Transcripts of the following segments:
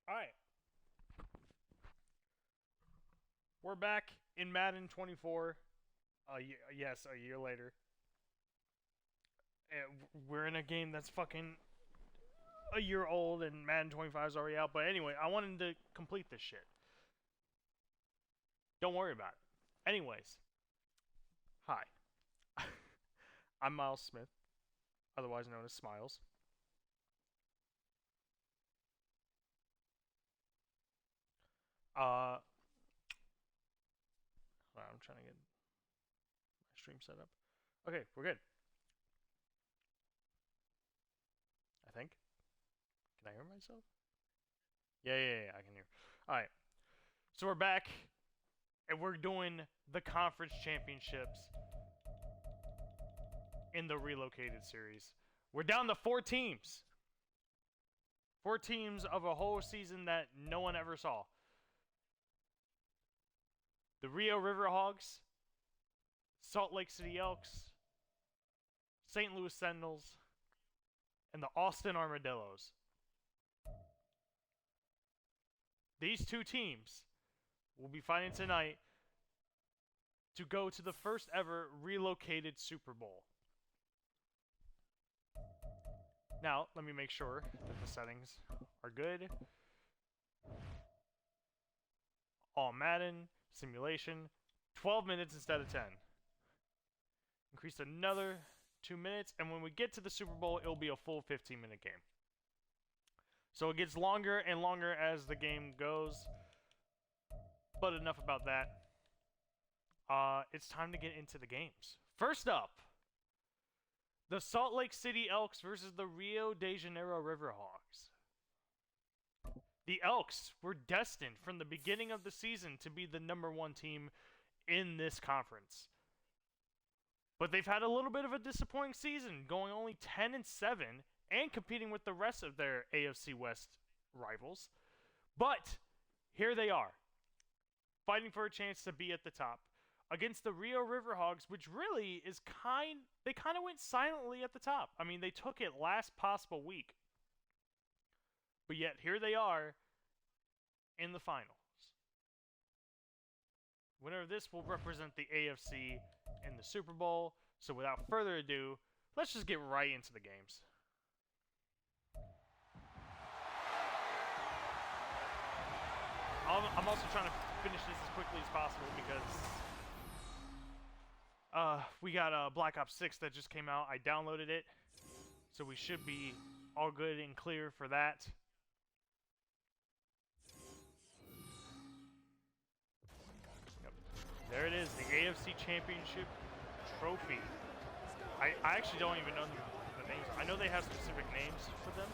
Alright. We're back in Madden 24. Yes, a year later. We're in a game that's fucking a year old and Madden 25 is already out. But anyway, I wanted to complete this shit. Don't worry about it. Anyways, hi. I'm Miles Smith, otherwise known as Smiles. I'm trying to get my stream set up. Okay, we're good. I think. Can I hear myself? Yeah, I can hear. Alright. So we're back, and we're doing the conference championships in the Relocated series. We're down to 4 teams. 4 teams of a whole season that no one ever saw. The Rio Riverhogs, Salt Lake City Elks, St. Louis Sentinels, and the Austin Armadillos. These 2 teams will be fighting tonight to go to the first ever Relocated Super Bowl. Now, let me make sure that the settings are good. All Madden, simulation, 12 minutes instead of 10. Increase another 2 minutes, and when we get to the Super Bowl, it'll be a full 15-minute game. So it gets longer and longer as the game goes. But enough about that. It's time to get into the games. First up, the Salt Lake City Elks versus the Rio de Janeiro Riverhogs. The Elks were destined from the beginning of the season to be the #1 team in this conference. But they've had a little bit of a disappointing season, going only 10-7 and competing with the rest of their AFC West rivals. But here they are, fighting for a chance to be at the top against the Rio Riverhogs, which really is they kind of went silently at the top. I mean, they took it last possible week. But yet, here they are in the finals. Winner of this will represent the AFC in the Super Bowl. So without further ado, let's just get right into the games. I'm also trying to finish this as quickly as possible because we got Black Ops 6 that just came out. I downloaded it, so we should be all good and clear for that. Yep. There it is, the AFC Championship Trophy. I actually don't even know the names. I know they have specific names for them,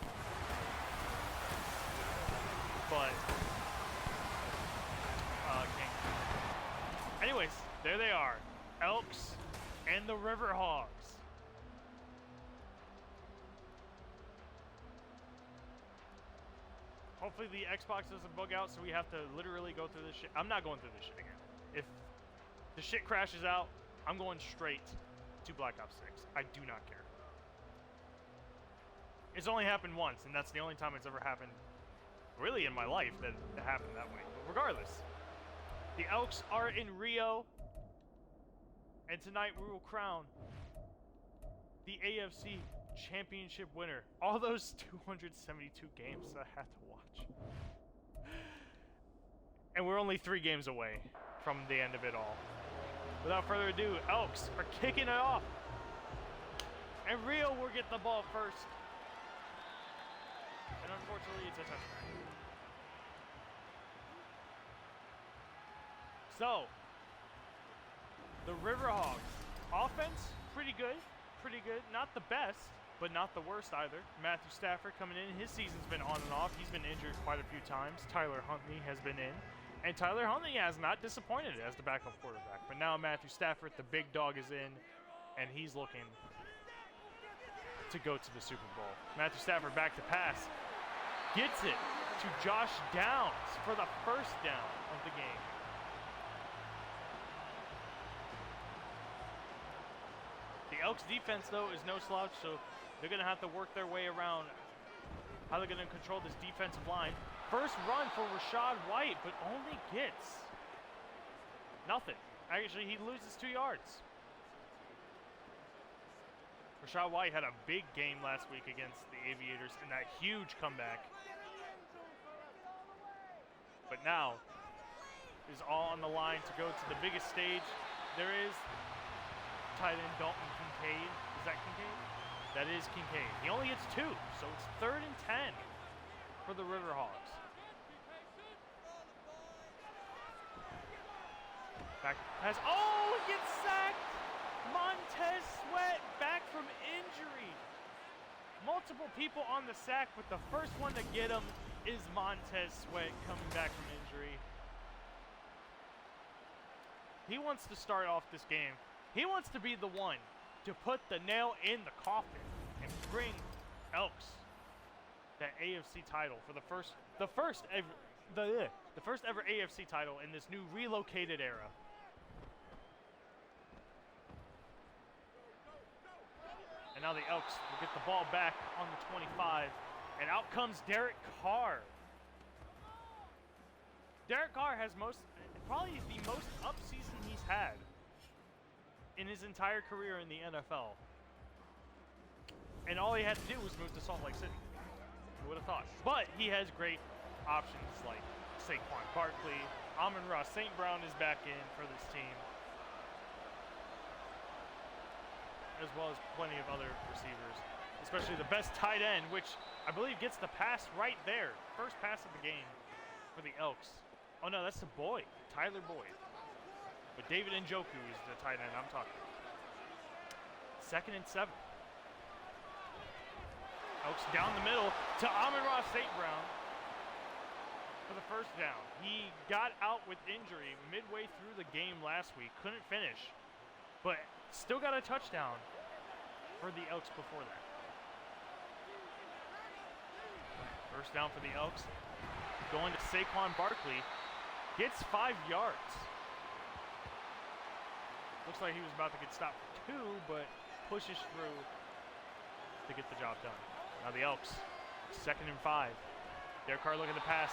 but anyways, there they are, Elks and the Riverhogs. Hopefully the Xbox doesn't bug out so we have to literally go through this shit. I'm not going through this shit again. If the shit crashes out, I'm going straight to Black Ops 6. I do not care. It's only happened once, and that's the only time it's ever happened really in my life that it happened that way. But regardless, the Elks are in Rio, and tonight we will crown the AFC Championship winner. All those 272 games that I had to watch. And we're only 3 games away from the end of it all. Without further ado, Elks are kicking it off. And Rio will get the ball first. And unfortunately, it's a touchback. So, the Riverhogs, offense, pretty good. Not the best, but not the worst either. Matthew Stafford coming in. His season's been on and off. He's been injured quite a few times. Tyler Huntley has been in. And Tyler Huntley has not disappointed as the backup quarterback. But now Matthew Stafford, the big dog, is in, and he's looking to go to the Super Bowl. Matthew Stafford back to pass. Gets it to Josh Downs for the first down of the game. The Elks defense, though, is no slouch, so they're going to have to work their way around How they're going to control this defensive line. First run for Rachaad White, but only gets nothing. Actually, he loses 2 yards. Rachaad White had a big game last week against the Aviators in that huge comeback. But now is all on the line to go to the biggest stage there is. Tight end Dalton Kincaid. Is that Kincaid? That is Kincaid. He only gets 2, so it's 3rd and 10 for the Riverhawks. Back pass. Oh, it gets sacked! Montez Sweat back from injury. Multiple people on the sack, but the first one to get him is Montez Sweat coming back from injury. He wants to start off this game. He wants to be the one to put the nail in the coffin and bring Elks that AFC title for the first ever AFC title in this new relocated era. And now the Elks will get the ball back on the 25, and out comes Derek Carr. Derek Carr has probably the most up season he's had in his entire career in the NFL. And all he had to do was move to Salt Lake City. Who would have thought? But he has great options like Saquon Barkley. Amon-Ra St. Brown is back in for this team, as well as plenty of other receivers, especially the best tight end, which I believe gets the pass right there. First pass of the game for the Elks. Oh no, that's the Boyd, Tyler Boyd. But David Njoku is the tight end I'm talking about. 2nd and 7. Elks down the middle to Amon-Ra St. Brown for the first down. He got out with injury midway through the game last week. Couldn't finish, but still got a touchdown for the Elks before that. First down for the Elks. Going to Saquon Barkley. Gets 5 yards. Looks like he was about to get stopped for 2, but pushes through to get the job done. Now the Elks, 2nd and 5. Derek Carr looking to pass.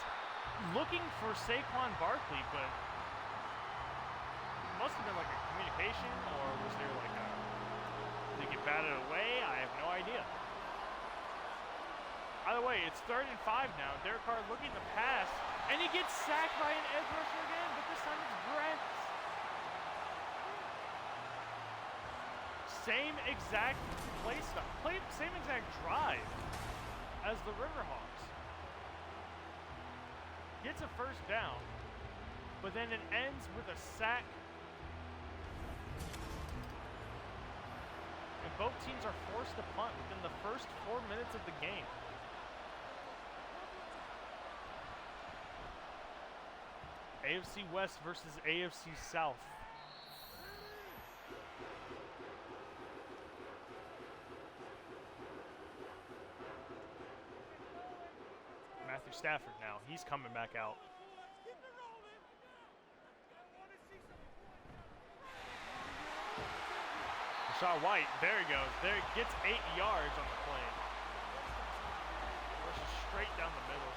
Looking for Saquon Barkley, but it must have been like a communication, or was there like a, did he get batted away? I have no idea. Either way, it's 3rd and 5 now. Derek Carr looking to pass, and he gets sacked by an edge rusher again, but this time it's Brent. Same exact play stuff, same exact drive as the Riverhawks. Gets a first down, but then it ends with a sack. And both teams are forced to punt within the first 4 minutes of the game. AFC West versus AFC South. Matthew Stafford now, he's coming back out. Rachaad White, there he goes. There, gets 8 yards on the play. Rushes straight down the middle.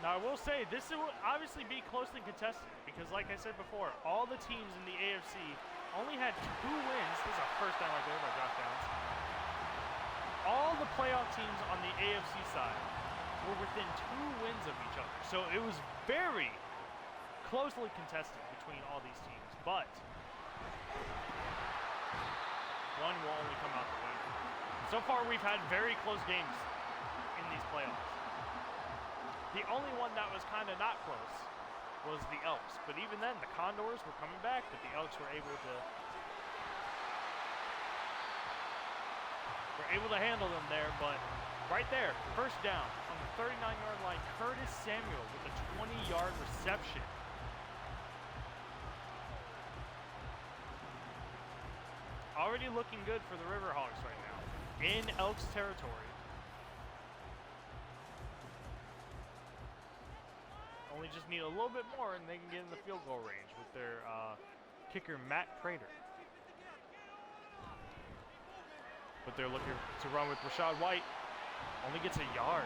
Now I will say, this will obviously be closely contested because like I said before, all the teams in the AFC only had 2 wins. This is a first down right there by Josh Downs. All the playoff teams on the AFC side were within 2 wins of each other. So it was very closely contested between all these teams, but one will only come out the winner. So far we've had very close games in these playoffs. The only one that was kind of not close was the Elks, but even then the Condors were coming back, but the Elks were able to handle them there. But right there, first down on the 39-yard line, Curtis Samuel with a 20-yard reception. Already looking good for the Riverhawks right now in Elks territory. Only just need a little bit more and they can get in the field goal range with their kicker Matt Prater. But they're looking to run with Rachaad White. Only gets a yard.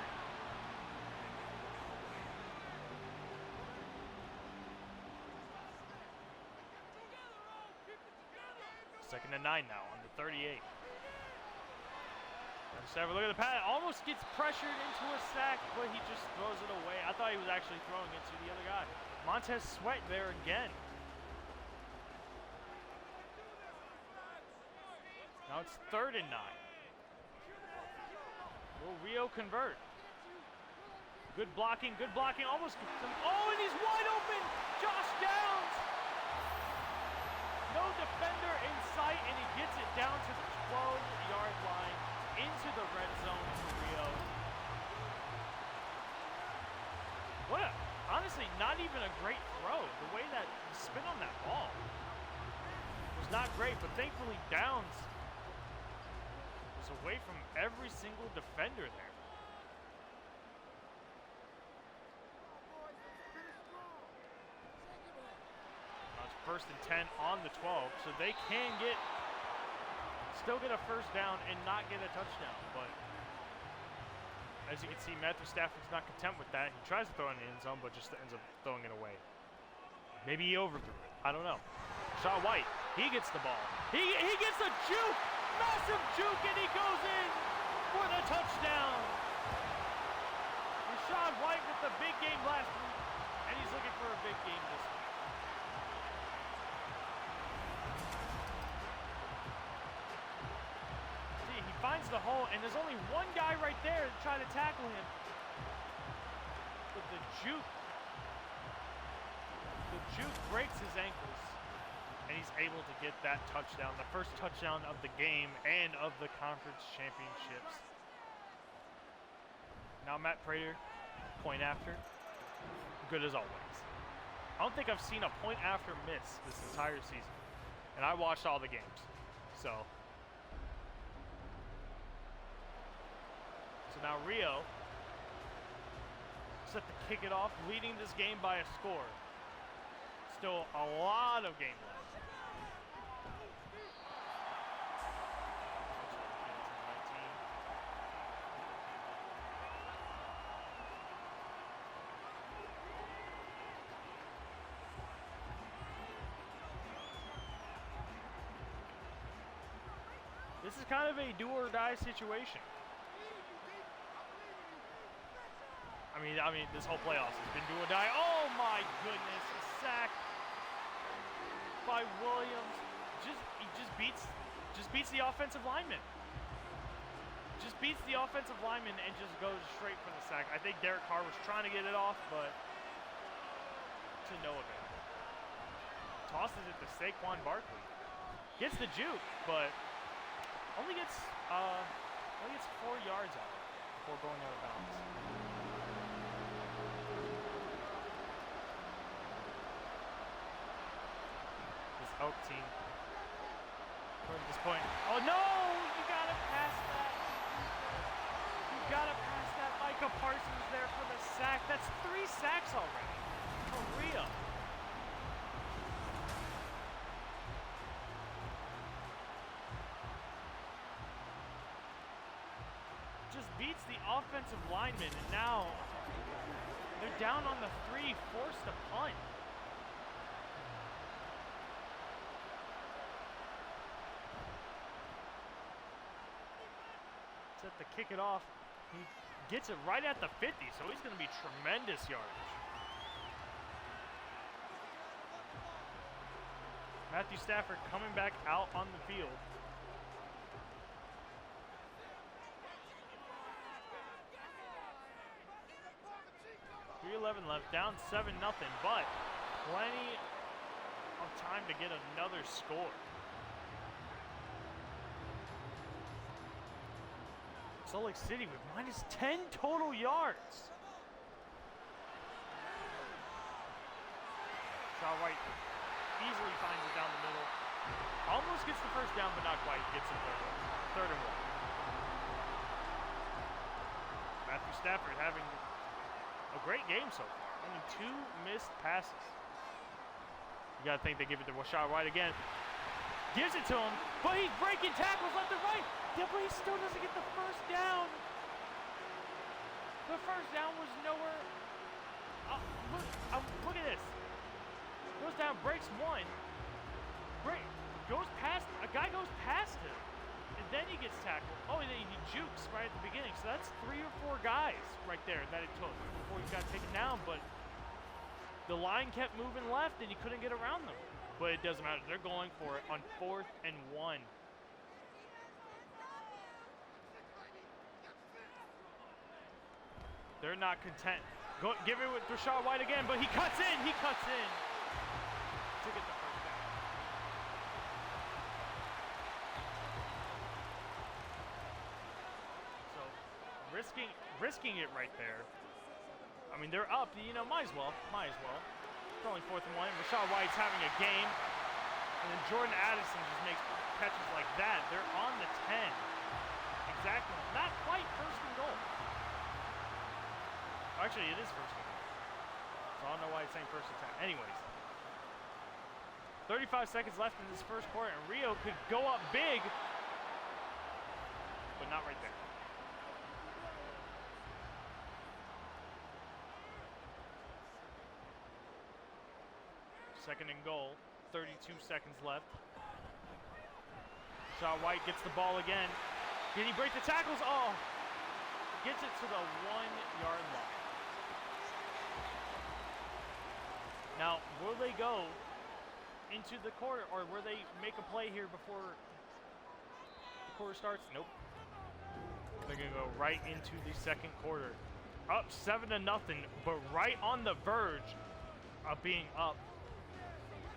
Second and 9 now on the 38. Look at the pass. Almost gets pressured into a sack, but he just throws it away. I thought he was actually throwing it to the other guy. Montez Sweat there again. Now it's 3rd and 9. Will Rio convert? Good blocking, good blocking. Almost. Oh, and he's wide open. Josh Downs. No defender in sight, and he gets it down to the 12-yard line into the red zone for Rio. What a, honestly, not even a great throw. The way that he spin on that ball was not great, but thankfully Downs was away from every single defender there. Now it's 1st and 10 on the 12, so they can still get a first down and not get a touchdown, but as you can see, Matthew Stafford's not content with that. He tries to throw it in the end zone, but just ends up throwing it away. Maybe he overthrew it. I don't know. Shaw White, he gets the ball. He gets a juke, massive juke, and he goes in for the touchdown. Rashad White with the big game last week, and he's looking for a big game this week. Finds the hole, and there's only one guy right there to try to tackle him. But the juke breaks his ankles, and he's able to get that touchdown, the first touchdown of the game and of the conference championships. Now Matt Prater, point after, good as always. I don't think I've seen a point after miss this entire season, and I watched all the games, so. So now Rio set to kick it off, leading this game by a score. Still a lot of game left. This is kind of a do or die situation. I mean, this whole playoffs has been do or die. Oh my goodness, a sack by Williams. He just beats the offensive lineman. Just beats the offensive lineman and just goes straight for the sack. I think Derek Carr was trying to get it off, but to no avail. Tosses it to Saquon Barkley. Gets the juke, but only gets 4 yards out of it before going out of bounds. Oak team. At this point. Oh no! You gotta pass that. You gotta pass that. Micah Parsons there for the sack. That's 3 sacks already. For Rio. Just beats the offensive lineman, and now they're down on the 3, forced to punt. Set to kick it off. He gets it right at the 50, so he's going to be tremendous yardage. Matthew Stafford coming back out on the field. .311 left, down 7-0, but plenty of time to get another score. Salt Lake City with minus 10 total yards. Shaw White easily finds it down the middle. Almost gets the first down, but not quite. Gets it third and 1. Matthew Stafford having a great game so far. Only 2 missed passes. You got to think they give it to Shaw White again. Gives it to him, but he's breaking tackles left and right. Yeah, but he still doesn't get the first down. The first down was nowhere. Look at this. Goes down, breaks one. Goes past, a guy goes past him. And then he gets tackled. Oh, and then he jukes right at the beginning. So that's 3 or 4 guys right there that it took before he got taken down. But the line kept moving left and he couldn't get around them. But it doesn't matter. They're going for it on 4th and 1. They're not content. Give it with Rashad White again, but he cuts in. He cuts in to get the first down. So risking it right there. I mean, they're up. You know, might as well. It's only 4th and 1. Rashad White's having a game, and then Jordan Addison just makes catches like that. They're on the 10. Exactly. Not quite 1st and goal. Actually, it is 1st and goal. So I don't know why it's saying 1st and 10. Anyways. 35 seconds left in this first quarter, and Rio could go up big, but not right there. Second and goal, 32 seconds left. Shaw White gets the ball again. Did he break the tackles? Oh, gets it to the 1-yard line. Now, will they go into the quarter, or will they make a play here before the quarter starts? Nope. They're going to go right into the second quarter. Up 7-0, but right on the verge of being up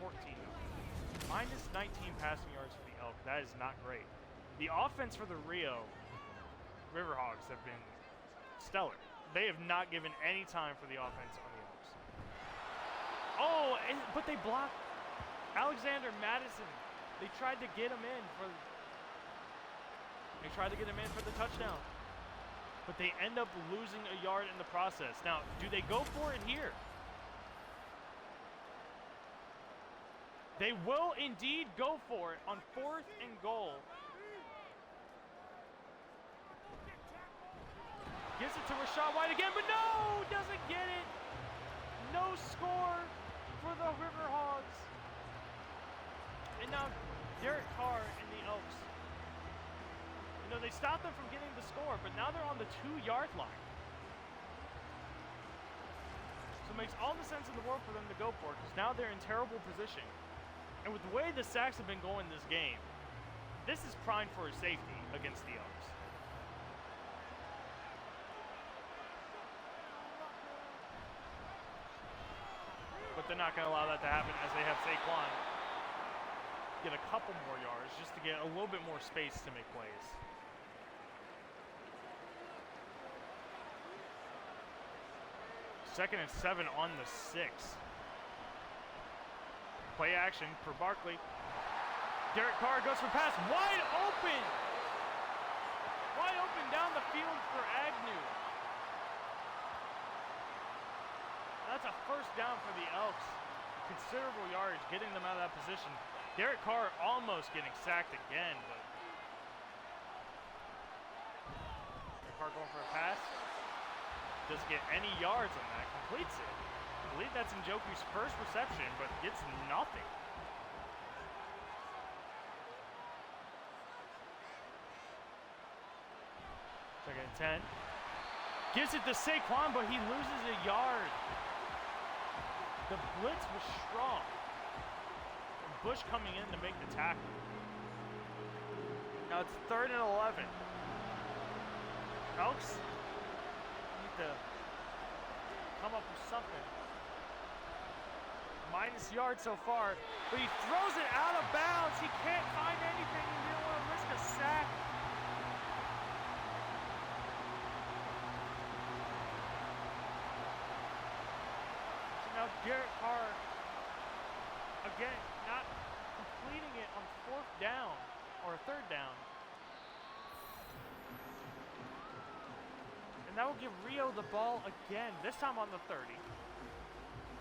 14. Minus 19 passing yards for the Elk. That is not great. The offense for the Rio Riverhawks have been stellar. They have not given any time for the offense on the Elks. Oh, but they blocked Alexander Madison. They tried to get him in for the touchdown. But they end up losing a yard in the process. Now, do they go for it here? They will indeed go for it on 4th and goal. Gives it to Rashad White again, but no! Doesn't get it. No score for the Riverhogs. And now Derek Carr and the Elks. You know, they stopped them from getting the score, but now they're on the 2-yard line. So it makes all the sense in the world for them to go for it, because now they're in terrible position. And with the way the sacks have been going this game, this is primed for a safety against the Elks. But they're not going to allow that to happen, as they have Saquon get a couple more yards just to get a little bit more space to make plays. Second and 7 on the 6. Play action for Barkley. Derek Carr goes for pass. Wide open! Wide open down the field for Agnew. That's a first down for the Elks. Considerable yardage, getting them out of that position. Derek Carr almost getting sacked again, but Derek Carr going for a pass. Doesn't get any yards on that. Completes it. I believe that's Njoku's first reception, but gets nothing. Second and 10. Gives it to Saquon, but he loses a yard. The blitz was strong. And Bush coming in to make the tackle. Now it's 3rd and 11. Elks need to come up with something. Minus yard so far, but he throws it out of bounds. He can't find anything. He didn't want to risk a sack. So now Derek Carr, again, not completing it on 4th down, or 3rd down. And that will give Rio the ball again, this time on the 30.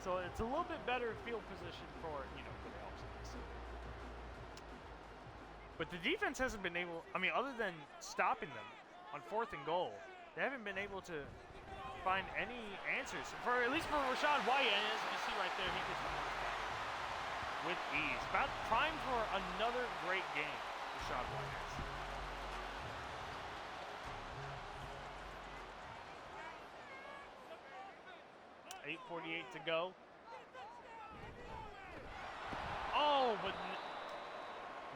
So it's a little bit better field position for the Elks. But the defense hasn't been able, other than stopping them on 4th and goal, they haven't been able to find any answers for at least for Rashad White. And as you can see right there, he gets with ease. About primed for another great game. Rashad White is. 8:48 to go. Oh, but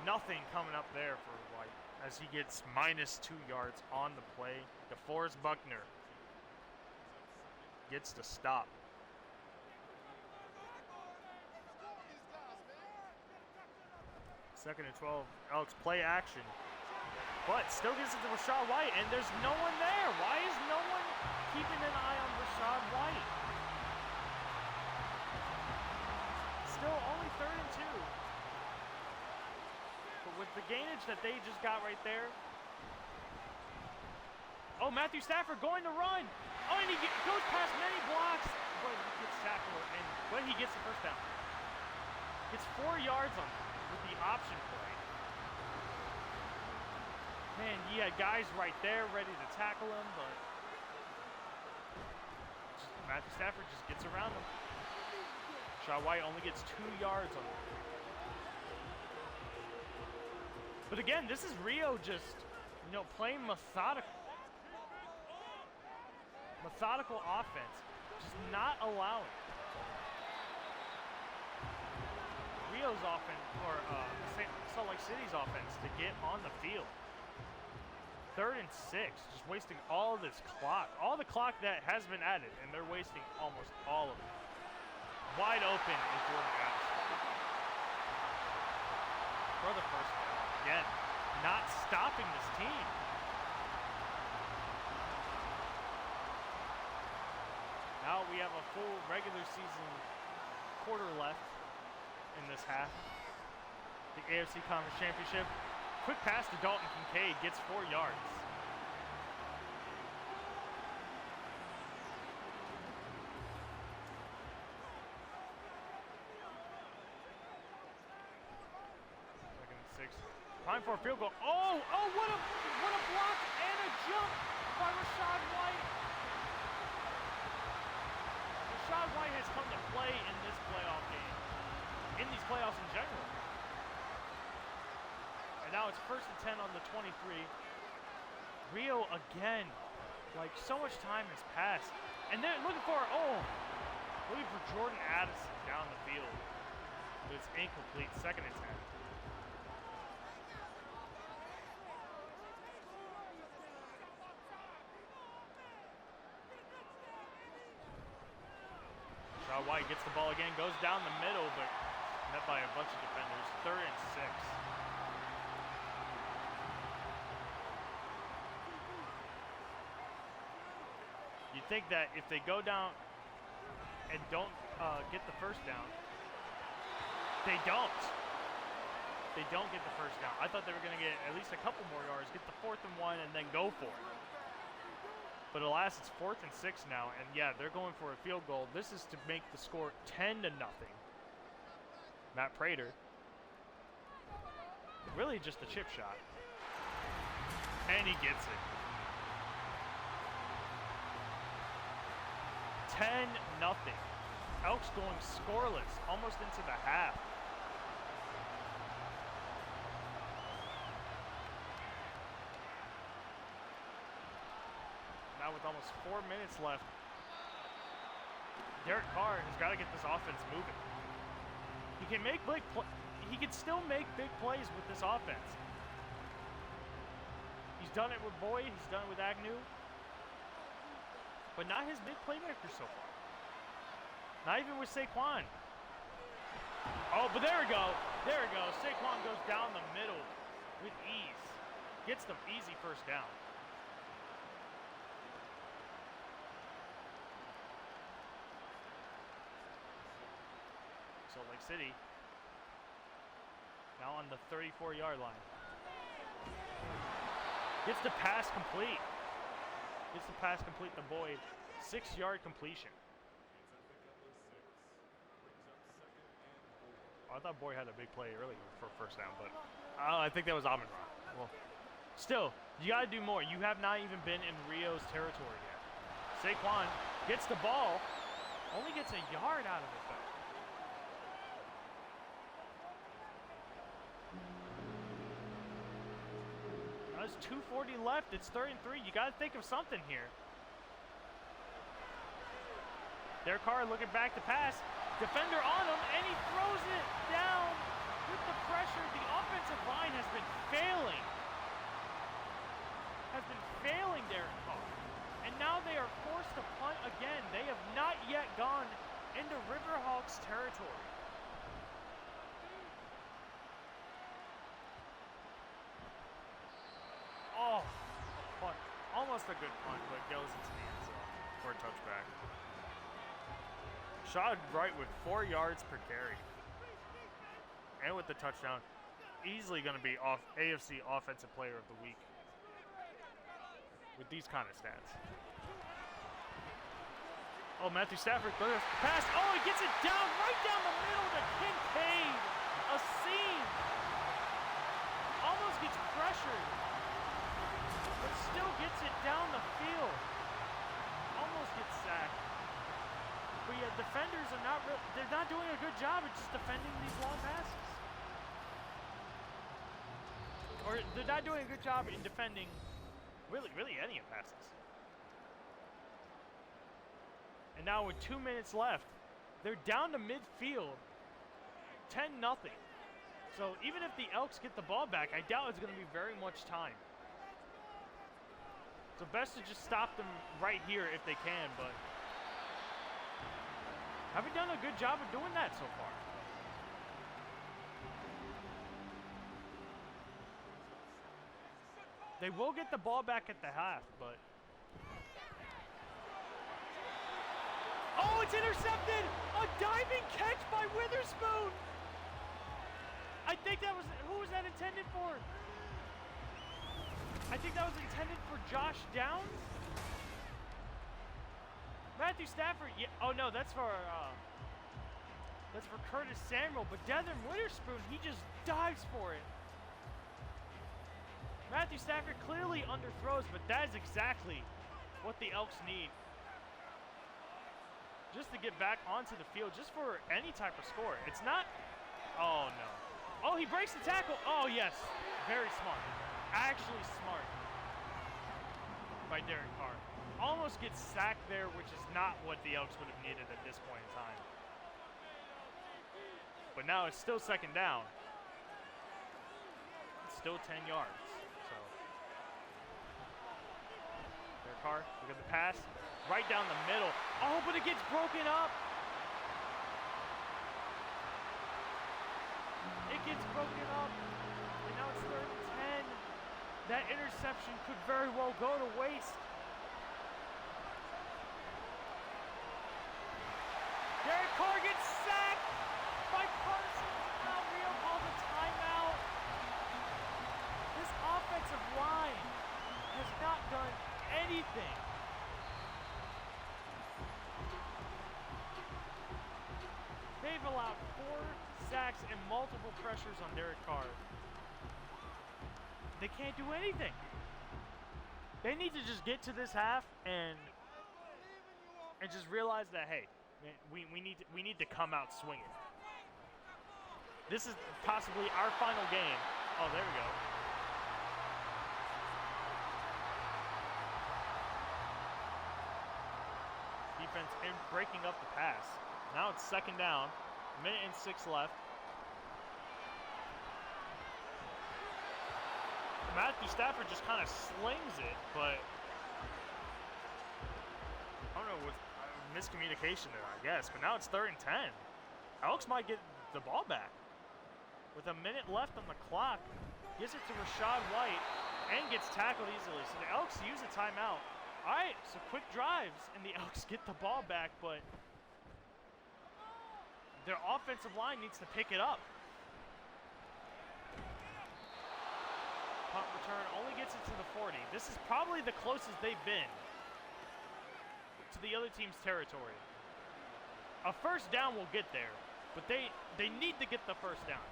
nothing coming up there for White as he gets -2 yards on the play. DeForest Buckner gets the stop. Second and 12. Alex play action. But still gives it to Rashad White, and there's no one there. Why is no one keeping an eye on Rashad White? Still only 3rd and 2. But with the gainage that they just got right there. Oh, Matthew Stafford going to run. Oh, and he goes past many blocks. But he gets tackled, but he gets the first down. Gets 4 yards on with the option play. Man, he had guys right there ready to tackle him, but Matthew Stafford just gets around him. Rashad White only gets 2 yards on him. But again, this is Rio just, playing methodical offense, just not allowing Rio's offense, or Salt Lake City's offense, to get on the field. 3rd and 6, just wasting all this clock. All the clock that has been added, and they're wasting almost all of it. Wide open is Jordan Addison. For the first down. Again, not stopping this team. Now we have a full regular season quarter left in this half. The AFC Conference Championship. Quick pass to Dalton Kincaid, gets 4 yards. Second and 6. Time for a field goal. Oh, what a block and a jump by Rashad White. Rashad White has come to play in this playoff game, in these playoffs in general. And now it's 1st and 10 on the 23. Rio again, so much time has passed. And they're looking for Jordan Addison down the field. But it's incomplete, 2nd and 10. Rashad White gets the ball again, goes down the middle, but met by a bunch of defenders. 3rd and 6. You think that if they go down and don't get the first down, they don't. They don't get the first down. I thought they were going to get at least a couple more yards, get the 4th and 1, and then go for it. But alas, it's 4th and 6 now, and yeah, they're going for a field goal. This is to make the score 10-0. Matt Prater. Really just a chip shot. And he gets it. 10-0. Elks going scoreless almost into the half. Now with almost 4 minutes left, Derek Carr has got to get this offense moving. He can make he can still make big plays with this offense. He's done it with Boyd, he's done it with Agnew. But not his big playmaker so far. Not even with Saquon. Oh, but there we go. There we go. Saquon goes down the middle with ease. Gets them easy first down. Salt Lake City now on the 34-yard line. Gets the pass complete. Gets the pass complete to Boyd. 6-yard completion. I thought Boyd had a big play earlier for first down, but I think that was Amon-Ra. Well, still, you got to do more. You have not even been in Rio's territory yet. Saquon gets the ball, only gets a yard out of it, though. Now there's 2:40 left. It's 3rd and 3. You got to think of something here. Derek Carr looking back to pass. Defender on him, and he throws it down with the pressure. The offensive line has been failing. Derek Carr. And now they are forced to punt again. They have not yet gone into Riverhawks territory. Oh, punt. Almost a good punt, but goes into the end zone for a touchback. Shot right with 4 yards per carry. And with the touchdown, easily going to be off AFC Offensive Player of the Week with these kind of stats. Oh, Matthew Stafford throws a pass. Oh, he gets it right down the middle to Kincaid. A seam. Almost gets pressured, but still gets it down the field. Almost gets sacked. But yeah, defenders are they're not doing a good job at just defending these long passes. Or they're not doing a good job in defending really any of passes. And now with 2 minutes left, they're down to midfield, 10-0. So even if the Elks get the ball back, I doubt it's going to be very much time. So best to just stop them right here if they can, but haven't done a good job of doing that so far. They will get the ball back at the half, but... Oh, it's intercepted! A diving catch by Witherspoon! I think that was... Who was that intended for? I think that was intended for Josh Downs? Matthew Stafford... Yeah, oh, no, that's for Curtis Samuel. But Devin Witherspoon, he just dives for it. Matthew Stafford clearly underthrows, but that is exactly what the Elks need. Just to get back onto the field, just for any type of score. It's not... Oh, no. Oh, he breaks the tackle. Oh, yes. Very smart. Actually smart by Derek Carr. Almost gets sacked there, which is not what the Elks would have needed at this point in time. But now it's still 2nd down. It's still 10 yards. Carr, look at the pass, right down the middle. Oh, but it gets broken up. It gets broken up, and now it's 3rd and 10. That interception could very well go to waste. Derek Carr gets sacked by Parsons. Now Rio calls a timeout. This offensive line has not done anything. They've allowed 4 sacks and multiple pressures on Derek Carr. They can't do anything. They need to just get to this half and just realize that, hey, we need to come out swinging. This is possibly our final game. Oh, there we go. Defense in breaking up the pass. Now it's 2nd down, 1:06 left. Matthew Stafford just kind of slings it, but I don't know, with miscommunication there, I guess. But now it's 3rd and 10. Elks might get the ball back. With a minute left on the clock, gives it to Rachaad White and gets tackled easily. So the Elks use a timeout. All right, so quick drives, and the Elks get the ball back, but their offensive line needs to pick it up. Punt return only gets it to the 40. This is probably the closest they've been to the other team's territory. A 1st down will get there, but they need to get the 1st down.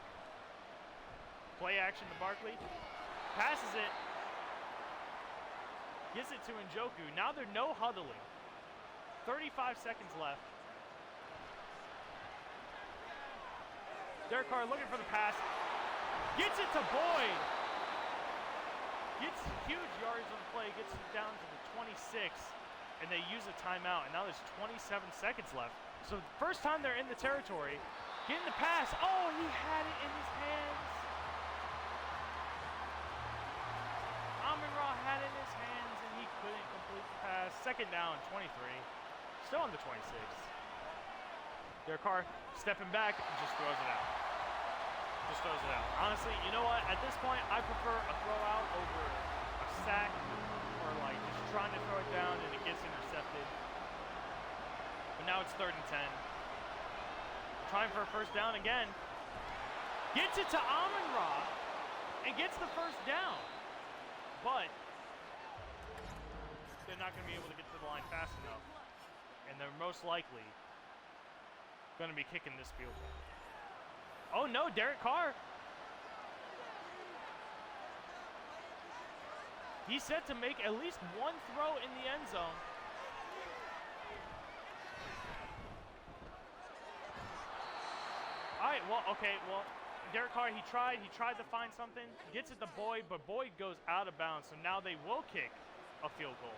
Play action to Barkley. Passes it. Gives it to Njoku. Now they're no huddling. 35 seconds left. Derek Carr looking for the pass. Gets it to Boyd. Gets huge yards on the play. Gets it down to the 26. And they use a timeout. And now there's 27 seconds left. So first time they're in the territory. Getting the pass. Oh, he had it in his hands. Amon-Ra had it in his hands and he couldn't complete the pass. Second down, 23. Still on the 26. Derek Carr stepping back and just throws it out. Just throws it out. Honestly, you know what? At this point, I prefer a throw out over a sack or like just trying to throw it down and it gets intercepted. But now it's 3rd and 10. Trying for a first down again. Gets it to Amon-Ra and gets the first down. But they're not going to be able to get to the line fast enough. And they're most likely going to be kicking this field goal. Oh no, Derek Carr. He's set to make at least one throw in the end zone. All right, well, okay, well, Derek Carr, he tried to find something, gets it to Boyd, but Boyd goes out of bounds, so now they will kick a field goal.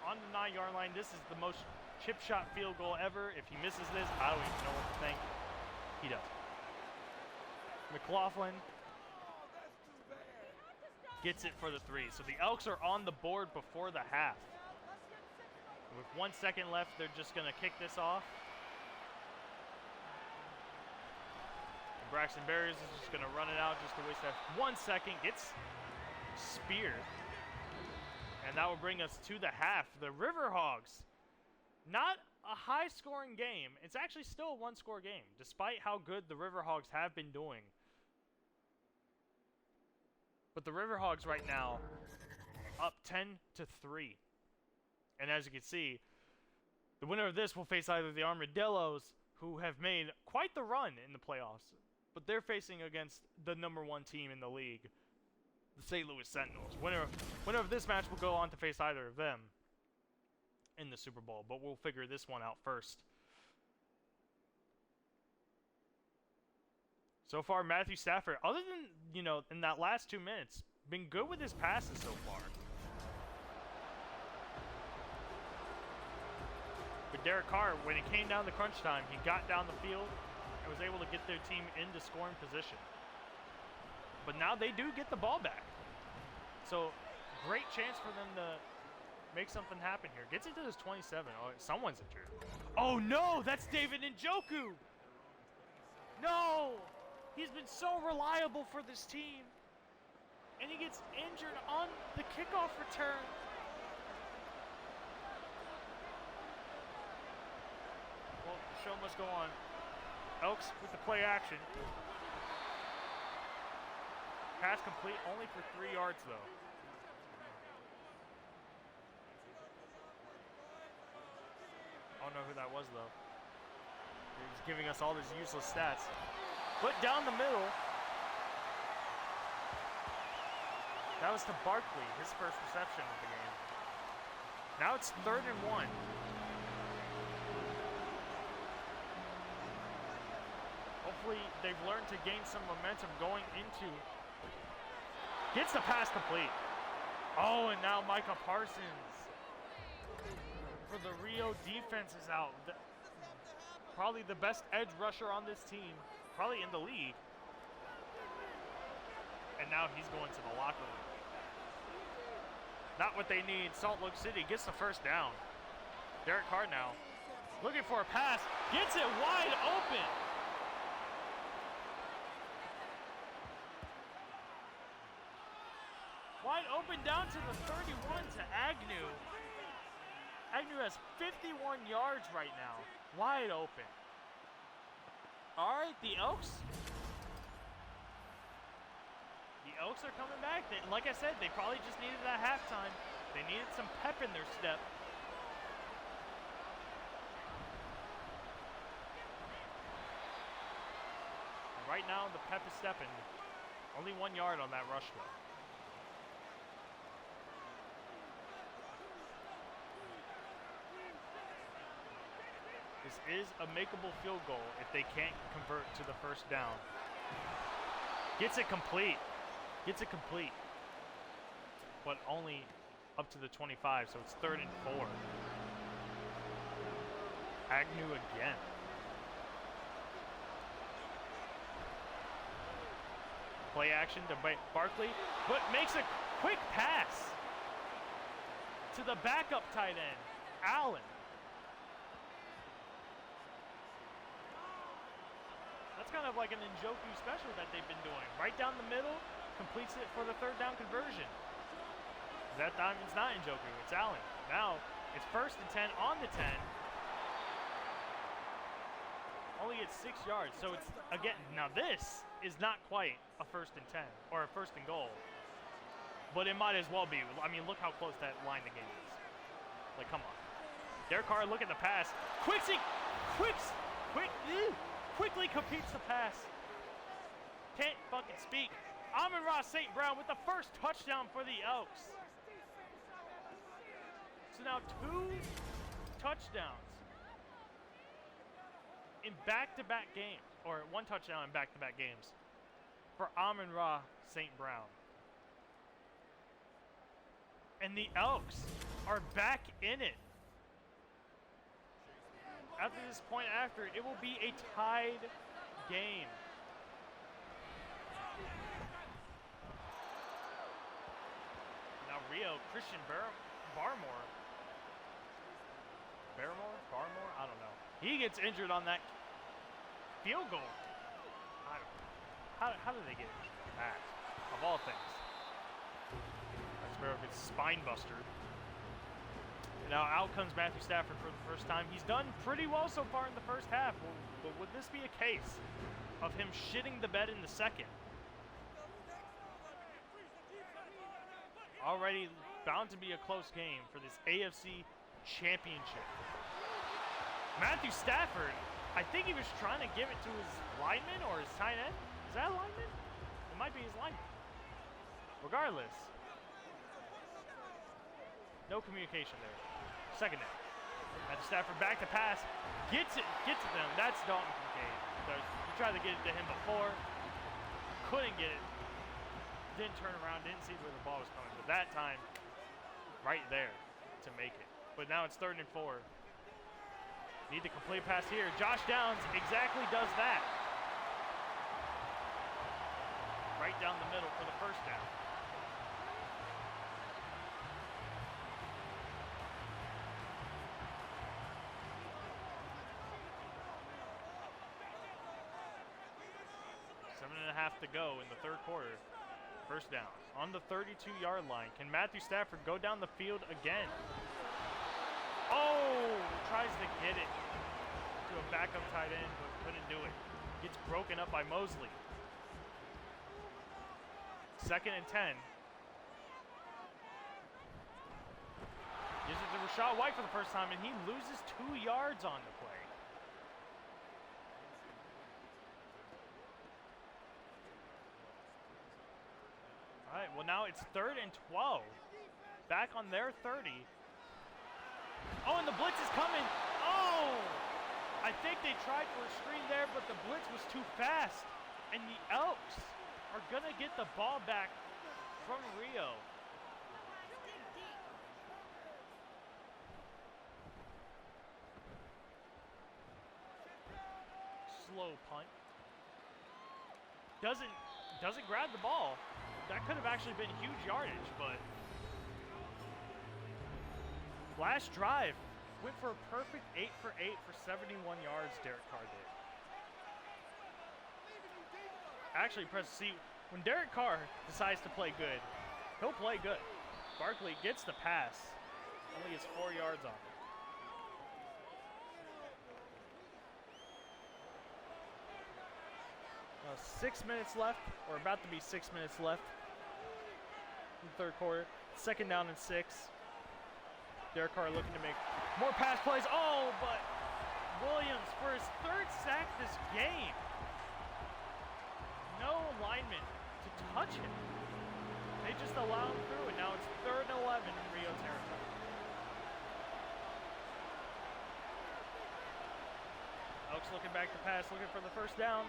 On the 9-yard line, this is the most chip shot field goal ever. If he misses this, I don't even know what to think. He does. McLaughlin gets it for the 3. So the Elks are on the board before the half. With 1 second left, they're just going to kick this off. And Braxton Berrios is just going to run it out just to waste that 1 second. Gets speared. And that will bring us to the half. The Riverhogs, not a high-scoring game. It's actually still a one-score game, despite how good the Riverhogs have been doing. But the Riverhogs right now up 10-3. And as you can see, the winner of this will face either the Armadillos, who have made quite the run in the playoffs, but they're facing against the #1 team in the league, the St. Louis Sentinels. Winner of this match will go on to face either of them in the Super Bowl, but we'll figure this one out first. So far, Matthew Stafford, other than, in that last 2 minutes, been good with his passes so far. But Derek Carr, when it came down to crunch time, he got down the field and was able to get their team into scoring position. But now they do get the ball back. So, great chance for them to make something happen here. Gets it to his 27. Oh, someone's injured. Oh no, that's David Njoku. No, he's been so reliable for this team. And he gets injured on the kickoff return. Well, the show must go on. Elks with the play action. Pass complete only for 3 yards, though. I don't know who that was, though. He's giving us all these useless stats. But down the middle. That was to Barkley, his first reception of the game. Now it's 3rd and 1. Hopefully they've learned to gain some momentum going into. Gets the pass complete. Oh, and now Micah Parsons for the Rio defense is out. Probably the best edge rusher on this team, probably in the league. And now he's going to the locker room. Not what they need. Salt Lake City gets the first down. Derek Carr now looking for a pass. Gets it wide open. Wide open down to the 31 to Agnew. Agnew has 51 yards right now. Wide open. All right, the Elks. The Elks are coming back. Like I said, they probably just needed that halftime. They needed some pep in their step. And right now, the pep is stepping. Only 1 yard on that rush though. This is a makeable field goal if they can't convert to the first down. Gets it complete. Gets it complete. But only up to the 25, so it's 3rd and 4. Agnew again. Play action to Barkley, but makes a quick pass to the backup tight end, Allen. That's kind of like an Njoku special that they've been doing. Right down the middle, completes it for the 3rd down conversion. That time it's not Njoku, it's Allen. Now it's 1st and 10 on the 10. Only at 6 yards, so it's, again, now this is not quite a 1st and 10, or a 1st and goal. But it might as well be. I mean, look how close that line of game is. Like, come on. Derek Carr, look at the pass. Quickly competes the pass. Can't fucking speak. Amon-Ra St. Brown with the first touchdown for the Elks. So now 2 touchdowns in back-to-back games, or 1 touchdown in back-to-back games for Amon-Ra St. Brown. And the Elks are back in it. After this point it will be a tied game. Now Christian Barmore, I don't know. He gets injured on that field goal. How did they get injured on that? Of all things. Sparrow gets spine buster. Now out comes Matthew Stafford for the first time. He's done pretty well so far in the first half. But would this be a case of him shitting the bed in the second? Already bound to be a close game for this AFC Championship. Matthew Stafford, I think he was trying to give it to his lineman or his tight end. Is that a lineman? It might be his lineman. Regardless, no communication there. 2nd down. Matthew Stafford back to pass. Gets to them. That's Dalton Kincaid. He tried to get it to him before. Couldn't get it. Didn't turn around. Didn't see where the ball was coming. But that time, right there to make it. But now it's 3rd and 4. Need to complete pass here. Josh Downs exactly does that. Right down the middle for the 1st down. To go in the 3rd quarter. 1st down on the 32-yard line. Can Matthew Stafford go down the field again? Oh, tries to get it to a backup tight end, but couldn't do it. Gets broken up by Mosley. 2nd and 10. Gives it to Rachaad White for the first time, and he loses 2 yards on the play. All right, well now it's 3rd and 12. Back on their 30. Oh, and the blitz is coming. Oh! I think they tried for a screen there, but the blitz was too fast. And the Elks are going to get the ball back from Rio. Slow punt. Doesn't grab the ball. That could have actually been huge yardage, but last drive went for a perfect 8 for 8 for 71 yards. Derek Carr did. Actually, see, when Derek Carr decides to play good, he'll play good. Barkley gets the pass, only gets 4 yards on it. 6 minutes left, or about to be 6 minutes left in the 3rd quarter. 2nd down and 6. Derek Carr looking to make more pass plays. Oh, but Williams for his 3rd sack this game. No lineman to touch him. They just allow him through, and now it's 3rd and 11 in Rio territory. looking back to pass, looking for the first down.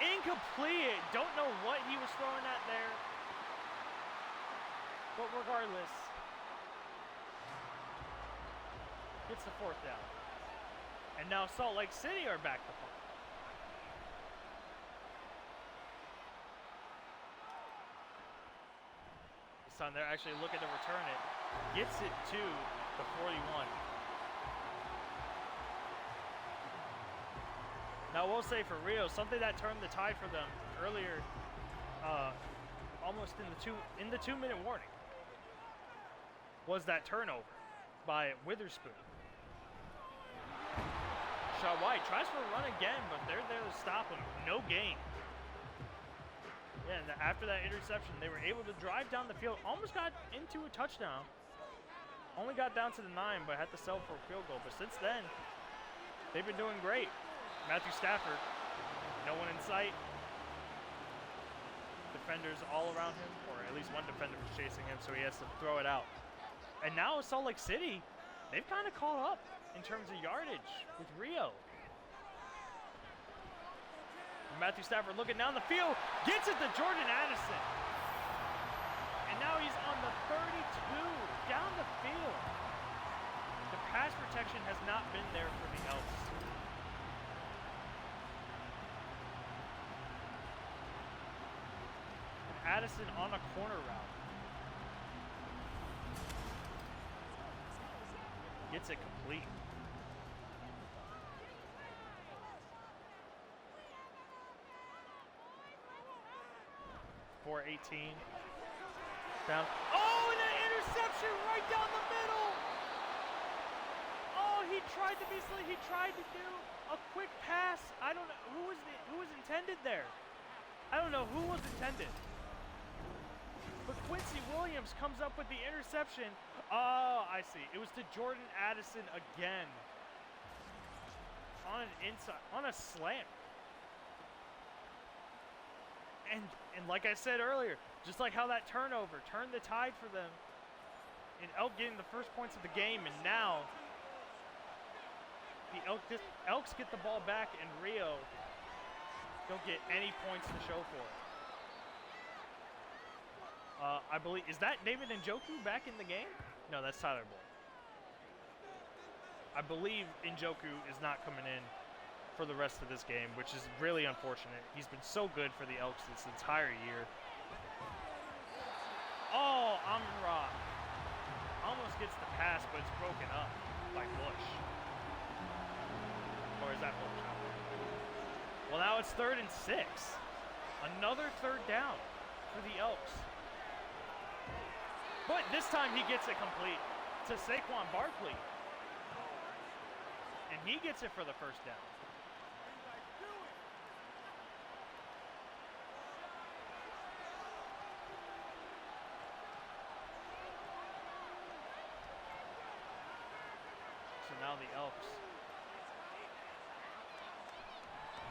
Incomplete. Don't know what he was throwing at there. But regardless, gets the fourth down. And now Salt Lake City are back to punt. This time they're actually looking to return it. Gets it to the 41. Now, we'll say for Rio, something that turned the tide for them earlier, almost in the 2-minute warning, was that turnover by Witherspoon. Shaw White tries for a run again, but they're there to stop him. No gain. Yeah, and after that interception, they were able to drive down the field. Almost got into a touchdown. Only got down to the 9, but had to settle for a field goal. But since then, they've been doing great. Matthew Stafford, no one in sight. Defenders all around him, or at least one defender was chasing him, so he has to throw it out. And now Salt Lake City, they've kind of caught up in terms of yardage with Rio. Matthew Stafford looking down the field, gets it to Jordan Addison. And now he's on the 32, down the field. The pass protection has not been there for the Elks. Addison on a corner route. Gets it complete. .418. Down. Oh, and an interception right down the middle. Oh, he tried to be slick. He tried to do a quick pass. I don't know who was intended there. I don't know who was intended. But Quincy Williams comes up with the interception. Oh, I see. It was to Jordan Addison again. On an inside, on a slant. And like I said earlier, just like how that turnover turned the tide for them in Elk getting the first points of the game, and now the Elks get the ball back, and Rio don't get any points to show for it. I believe, is that David Njoku back in the game? No, that's Tyler Boyd. I believe Njoku is not coming in for the rest of this game, which is really unfortunate. He's been so good for the Elks this entire year. Oh, Amon-Ra almost gets the pass, but it's broken up by Bush. Or is that Bush? Well, now it's 3rd and 6. Another third down for the Elks. But this time he gets it complete to Saquon Barkley. And he gets it for the first down. So now the Elks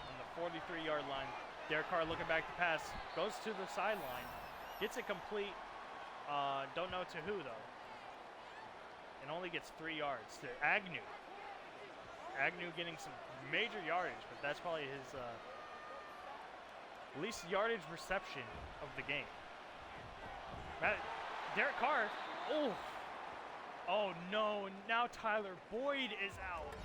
on the 43-yard line. Derek Carr looking back to pass. Goes to the sideline. Gets it complete. Don't know to who, though. And only gets 3 yards to Agnew. Agnew getting some major yardage, but that's probably his least yardage reception of the game. Derek Carr. Oh. Oh, no. Now Tyler Boyd is out.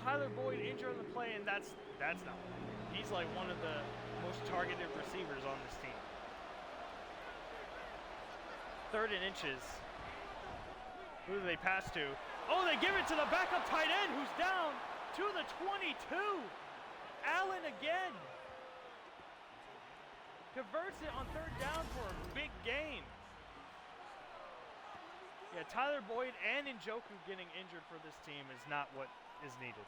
Tyler Boyd injured on the play, and that's not right. He's like one of the most targeted receivers on this team. 3rd and inches. Who do they pass to? Oh, they give it to the backup tight end who's down to the 22. Allen again. Converts it on 3rd down for a big gain. Yeah, Tyler Boyd and Njoku getting injured for this team is not what is needed.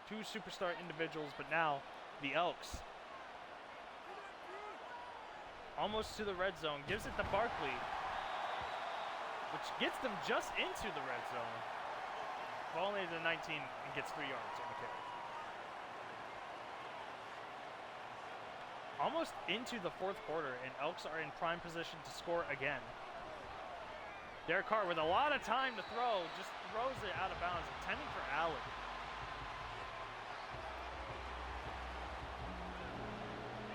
Two superstar individuals, but now the Elks almost to the red zone, gives it to Barkley, which gets them just into the red zone. Ball only to 19 and gets 3 yards on the carry. almost into the fourth quarter, and Elks are in prime position to score again. Derek Carr with a lot of time to throw, just throws it out of bounds, intending for Allen.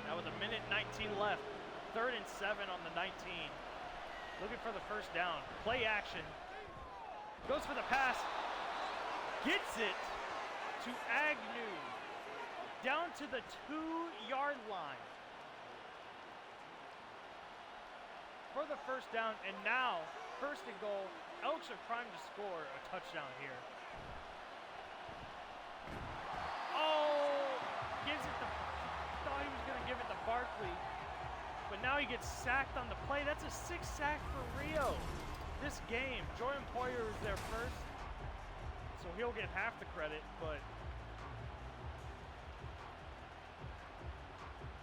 Now with a minute 19 left, 3rd and 7 on the 19. Looking for the first down. Play action. Goes for the pass. Gets it to Agnew. Down to the 2-yard line. For the first down, and now, 1st and goal. Elks are primed to score a touchdown here. Oh! Gives it the... Thought he was going to give it to Barkley. But now he gets sacked on the play. That's a 6th sack for Rio this game. Jordan Poyer was there first, so he'll get half the credit, but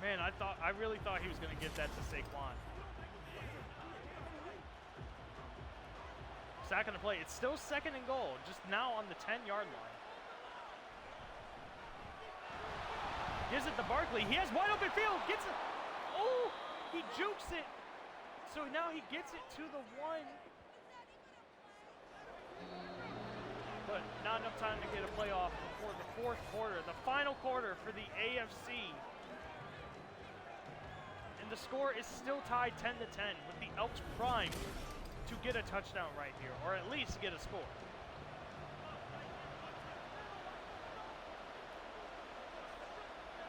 man, I really thought he was going to give that to Saquon. Sack on the play. It's still 2nd and goal, just now on the 10-yard line. Gives it to Barkley. He has wide open field. Gets it. Oh, he jukes it. So now he gets it to the 1. But not enough time to get a play off before the 4th quarter. The final quarter for the AFC. And the score is still tied 10-10 with the Elks primed to get a touchdown right here, or at least get a score.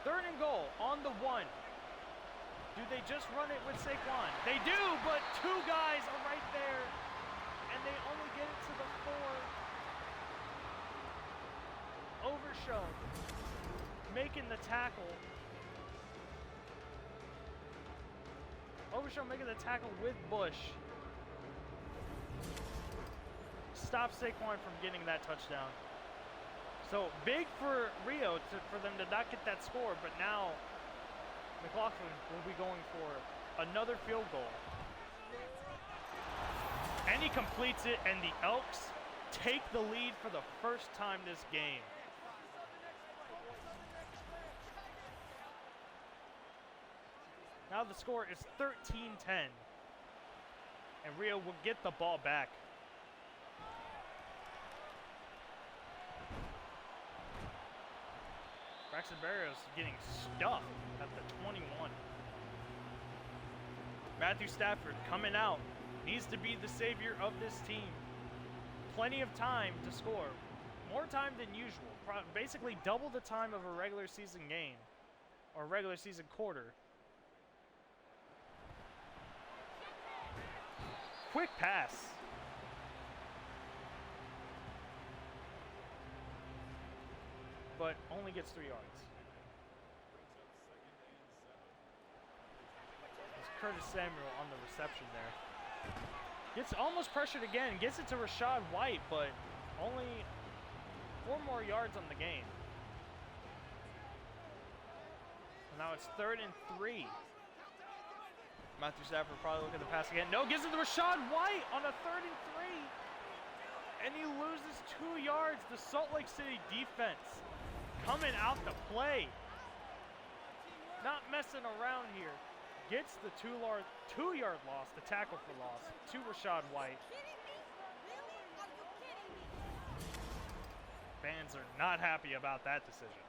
Third and goal on the 1. Do they just run it with Saquon? They do, but 2 guys are right there, and they only get it to the 4. Overshown making the tackle. Overshown making the tackle with Bush. Stop Saquon from getting that touchdown. So big for Rio for them to not get that score, but now McLaughlin will be going for another field goal. And he completes it, and the Elks take the lead for the first time this game. Now the score is 13-10. And Rio will get the ball back. Braxton Berrios getting stuffed at the 21. Matthew Stafford coming out. Needs to be the savior of this team. Plenty of time to score. More time than usual. Basically double the time of a regular season game. Or regular season quarter. Quick pass. But only gets 3 yards. It's Curtis Samuel on the reception there. Gets almost pressured again. Gets it to Rachaad White, but only 4 more yards on the game. And now it's 3rd and 3. Matthew Stafford probably looking to pass again. No, gives it to Rachaad White on a 3rd and 3. And he loses 2 yards. The Salt Lake City defense coming out to play. Not messing around here. Gets the 2-yard loss, the tackle for loss, to Rachaad White. Fans are not happy about that decision.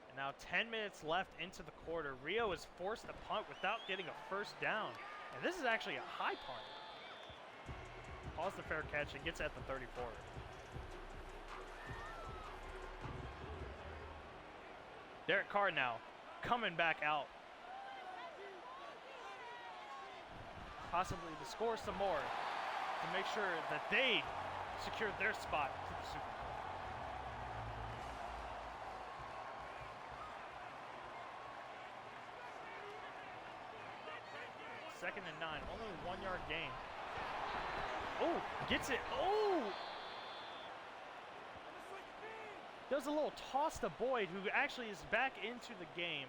And now 10 minutes left into the quarter. Rio is forced to punt without getting a first down. And this is actually a high punt. Calls the fair catch and gets at the 34. Derek Carr now coming back out. Possibly to score some more to make sure that they secured their spot to the Super Bowl. Second and 9, only a 1-yard gain. Oh, gets it. Oh! Does a little toss to Boyd, who actually is back into the game,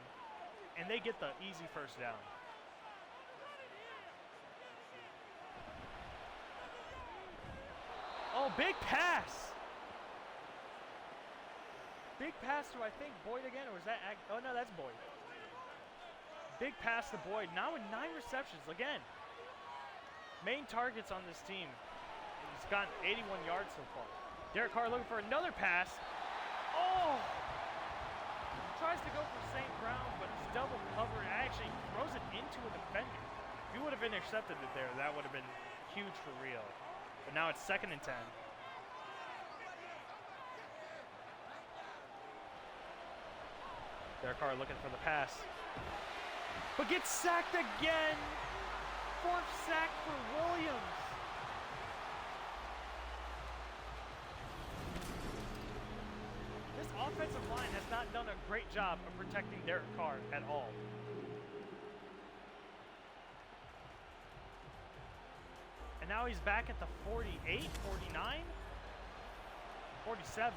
and they get the easy first down. Oh, big pass. Big pass to, I think, Boyd again, or is that... Oh, no, that's Boyd. Big pass to Boyd, now with 9 receptions, again. Main targets on this team. He's gotten 81 yards so far. Derek Carr looking for another pass. Oh! Tries to go for St. Brown, but it's double covered. Actually throws it into a defender. If he would have intercepted it there, that would have been huge for Rio. But now it's 2nd and 10. Derek Carr looking for the pass. But gets sacked again. 4th sack for Williams. This offensive line has not done a great job of protecting Derek Carr at all. And now he's back at the 48, 49, 47.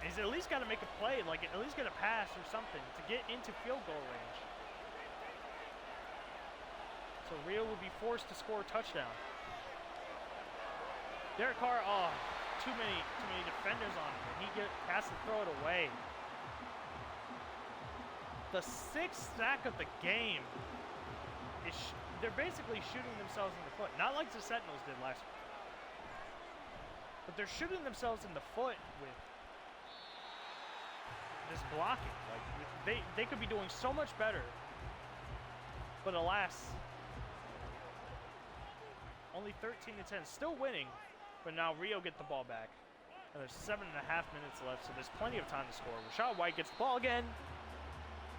And he's at least got to make a play, like at least get a pass or something to get into field goal range. So Rio will be forced to score a touchdown. Derek Carr, oh, too many defenders on him, and he has to throw it away. The 6th sack of the game is they're basically shooting themselves in the foot, not like the Sentinels did last week, but they're shooting themselves in the foot with this blocking. Like they could be doing so much better, but alas, only 13 to 10, still winning. But now Rio get the ball back. And there's 7.5 minutes left, so there's plenty of time to score. Rashad White gets the ball again.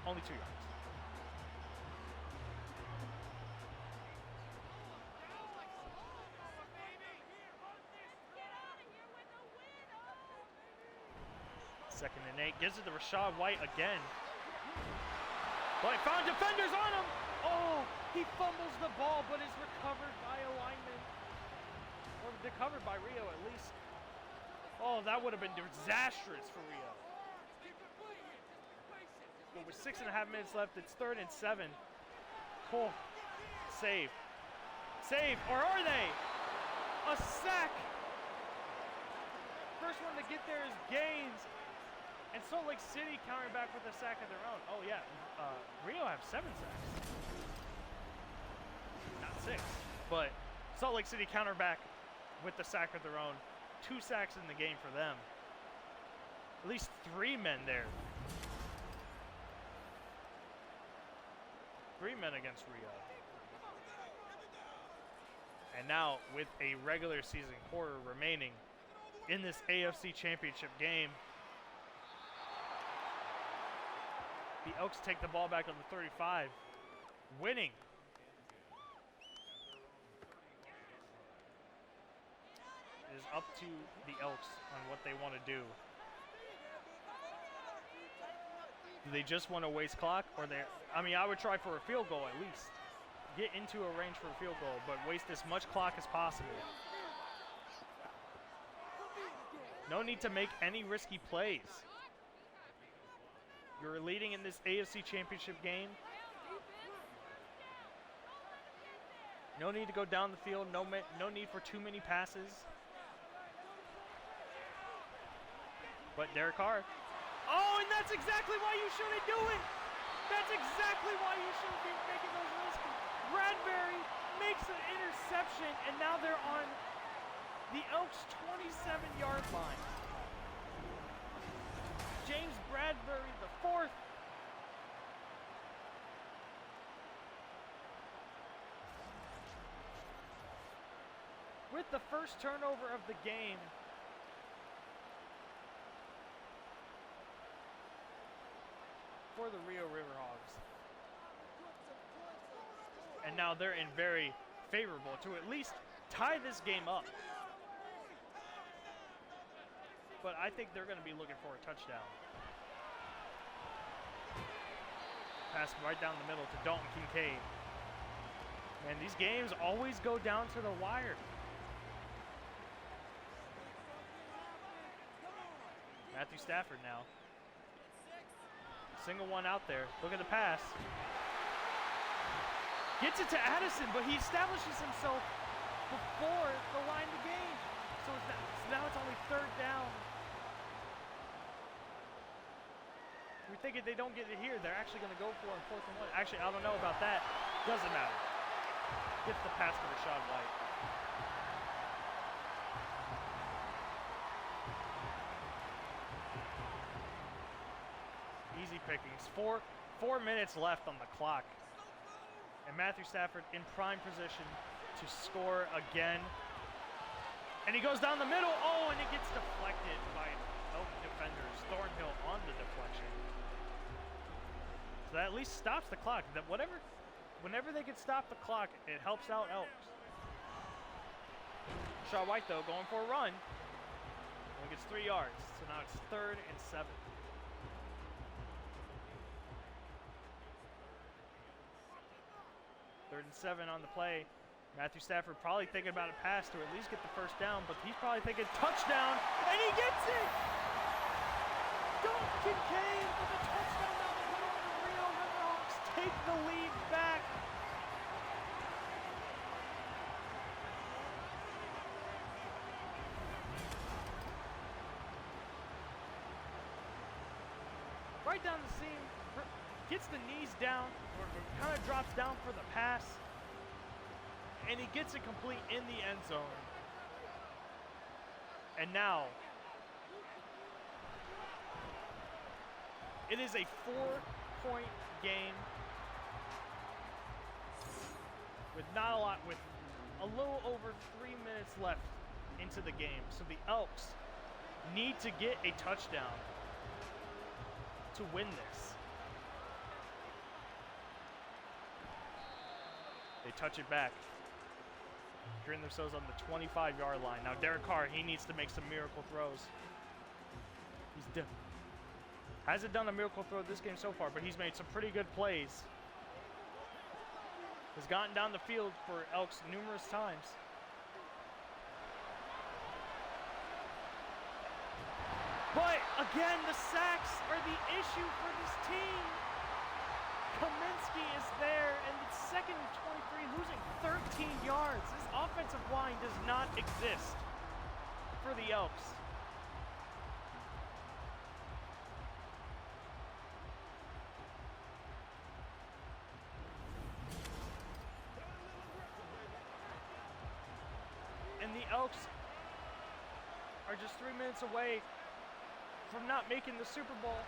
Only 2 yards. Second and 8. Gives it to Rashad White again. White found defenders on him. Oh, he fumbles the ball, but is recovered by a lineman. Or recovered by Rio at least. Oh, that would have been disastrous for Rio. But with 6.5 minutes left, it's 3rd and 7. Cool. Save. Save, or are they? A sack. First one to get there is Gaines. And Salt Lake City countering back with a sack of their own. Oh, yeah. Rio have 7 sacks. Not 6. But Salt Lake City counter back with the sack of their own. 2 sacks in the game for them. At least 3 men there. 3 men against Rio. And now, with a regular season quarter remaining in this AFC Championship game, the Elks take the ball back on the 35, winning. It is up to the Elks on what they want to do. Do they just want to waste clock, or I mean, I would try for a field goal at least. Get into a range for a field goal, but waste as much clock as possible. No need to make any risky plays. You're leading in this AFC Championship game. No need to go down the field. No need for too many passes. But Derek Carr. Oh, and that's exactly why you shouldn't do it. That's exactly why you shouldn't be making those risky. Bradbury makes an interception, and now they're on the Elks' 27-yard line. James Bradbury, the 4th. With the first turnover of the game. For the Rio Riverhogs. And now they're in very favorable to at least tie this game up. But I think they're going to be looking for a touchdown. Pass right down the middle to Dalton Kincaid. And these games always go down to the wire. Matthew Stafford now. Single one out there. Look at the pass. Gets it to Addison, but he establishes himself before the line to gain. So now it's only 3rd down. thinking they don't get it here. They're actually going to go for it in 4th and 1. Actually, I don't know about that. Doesn't matter. Gets the pass for Rashad White. Easy pickings. Four minutes left on the clock. And Matthew Stafford in prime position to score again. And he goes down the middle. Oh, and it gets deflected by Elk defenders. Thornhill on the deflection. So that at least stops the clock. That whenever they can stop the clock, it helps out Elks. Rashad White, though, going for a run. Only gets 3 yards. So now it's 3rd and 7. Third and 7 on the play. Matthew Stafford probably thinking about a pass to at least get the first down, but he's probably thinking touchdown, and he gets it! Dalton Kincaid with a touchdown down the middle of the Rio Riverhawks take the lead back. Right down the seam, gets the knees down, or kind of drops down for the pass. And he gets it complete in the end zone. And now, it is a 4-point game with not a lot, with a little over 3 minutes left into the game. So the Elks need to get a touchdown to win this. They touch it back. Securing themselves on the 25-yard line. Now Derek Carr, he needs to make some miracle throws. Hasn't done a miracle throw this game so far, but he's made some pretty good plays. Has gotten down the field for Elks numerous times. But again, the sacks are the issue for this team. Kaminsky is there, and it's 2nd and 23, losing 13 yards. This offensive line does not exist for the Elks. And the Elks are just 3 minutes away from not making the Super Bowl.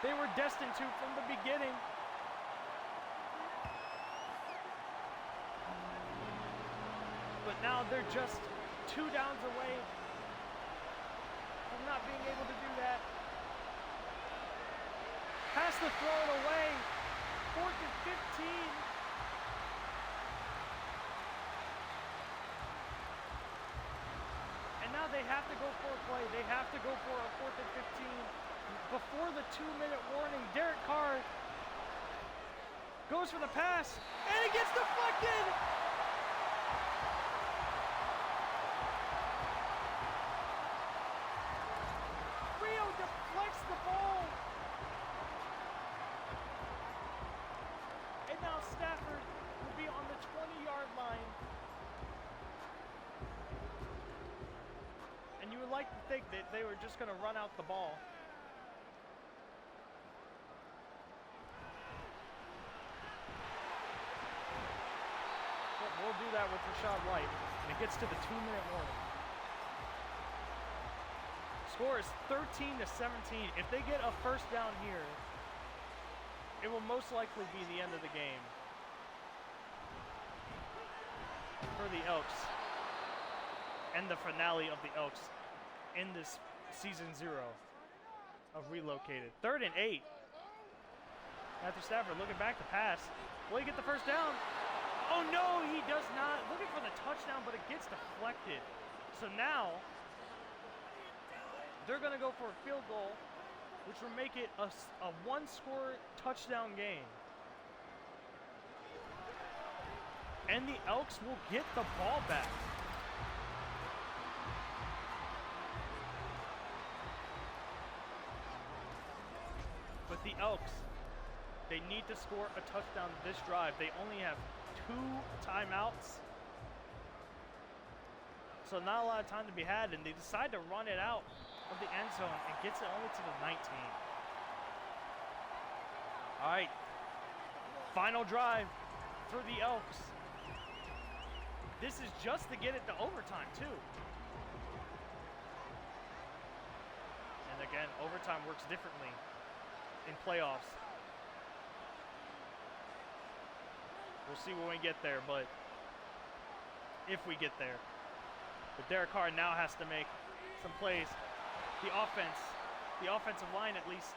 They were destined to from the beginning. But now they're just 2 downs away from not being able to do that. Has to throw it away. 4th and 15. And now they have to go for a play. They have to go for a 4th and 15. Before the 2-minute warning, Derek Carr goes for the pass, and it gets deflected! Rio deflects the ball! And now Stafford will be on the 20-yard line. And you would like to think that they were just going to run out the ball. We'll do that with Rashad White, and it gets to the 2-minute warning. Score is 13-17. If they get a first down here, it will most likely be the end of the game for the Elks and the finale of the Elks in this season 0 of Relocated. 3rd and 8. Matthew Stafford looking back to pass. Will he get the first down? Oh no, he does not. Looking for the touchdown, but it gets deflected. So now, they're going to go for a field goal, which will make it a 1-score touchdown game. And the Elks will get the ball back. But the Elks, they need to score a touchdown this drive. They only have 2 timeouts. So not a lot of time to be had, and they decide to run it out of the end zone and gets it only to the 19. All right, final drive for the Elks. This is just to get it to overtime too. And again, overtime works differently in playoffs. We'll see when we get there, but if we get there. But Derek Carr now has to make some plays. The offensive line at least,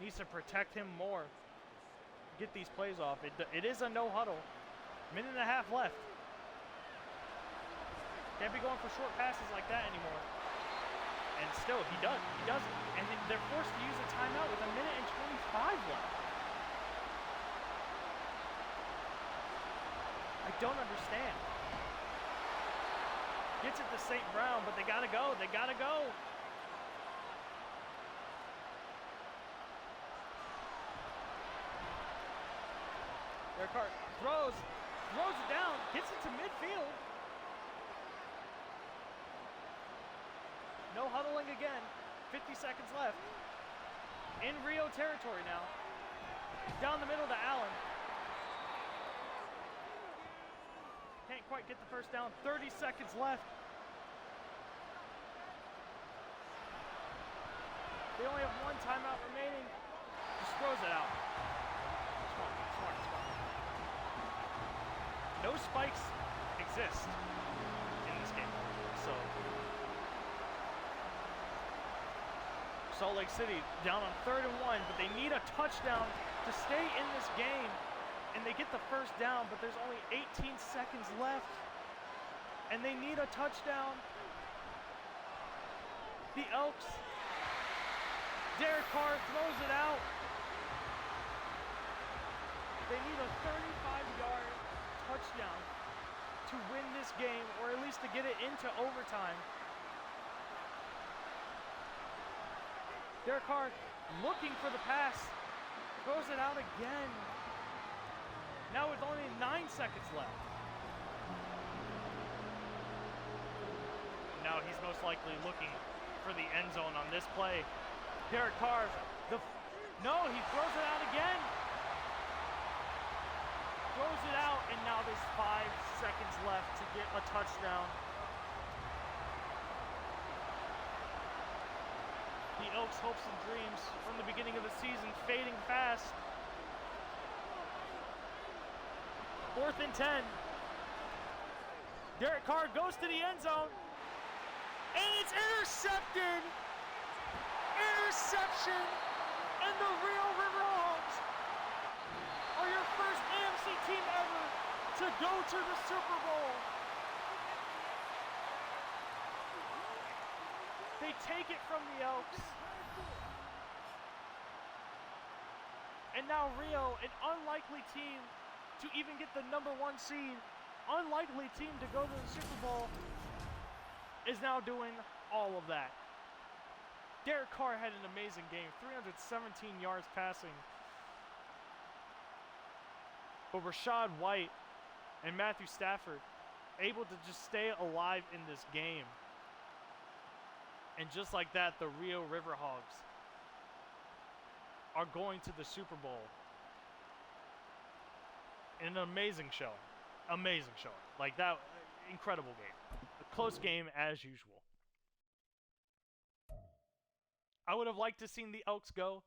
needs to protect him more. Get these plays off. It is a no huddle. Minute and a half left. Can't be going for short passes like that anymore. And still, he doesn't. And they're forced to use a timeout with a minute and 25 left. I don't understand. Gets it to St. Brown, but they gotta go. They gotta go. Derek Carr throws it down, gets it to midfield. No huddling again. 50 seconds left. In Rio territory now. Down the middle to Allen. Can't quite get the first down. 30 seconds left. They only have one timeout remaining. Just throws it out. Smart. No spikes exist in this game. So Salt Lake City down on 3rd and 1, but they need a touchdown to stay in this game. And they get the first down, but there's only 18 seconds left. And they need a touchdown. The Elks. Derek Carr throws it out. They need a 35-yard touchdown to win this game, or at least to get it into overtime. Derek Carr looking for the pass. Throws it out again. Now with only 9 seconds left. Now he's most likely looking for the end zone on this play. Derek Carr, no, he throws it out again. Throws it out, and now there's 5 seconds left to get a touchdown. The Elks' hopes and dreams from the beginning of the season fading fast. 4th and 10. Derek Carr goes to the end zone. And it's intercepted. Interception. And the Real River Hogs are your first AMC team ever to go to the Super Bowl. They take it from the Elks. And now Rio, an unlikely team to even get the number 1 seed, unlikely team to go to the Super Bowl, is now doing all of that. Derek Carr had an amazing game, 317 yards passing. But Rashad White and Matthew Stafford able to just stay alive in this game. And just like that, the Rio River Hogs are going to the Super Bowl. An amazing showing. Amazing showing. Like that, incredible game. A close game as usual. I would have liked to seen the Elks go.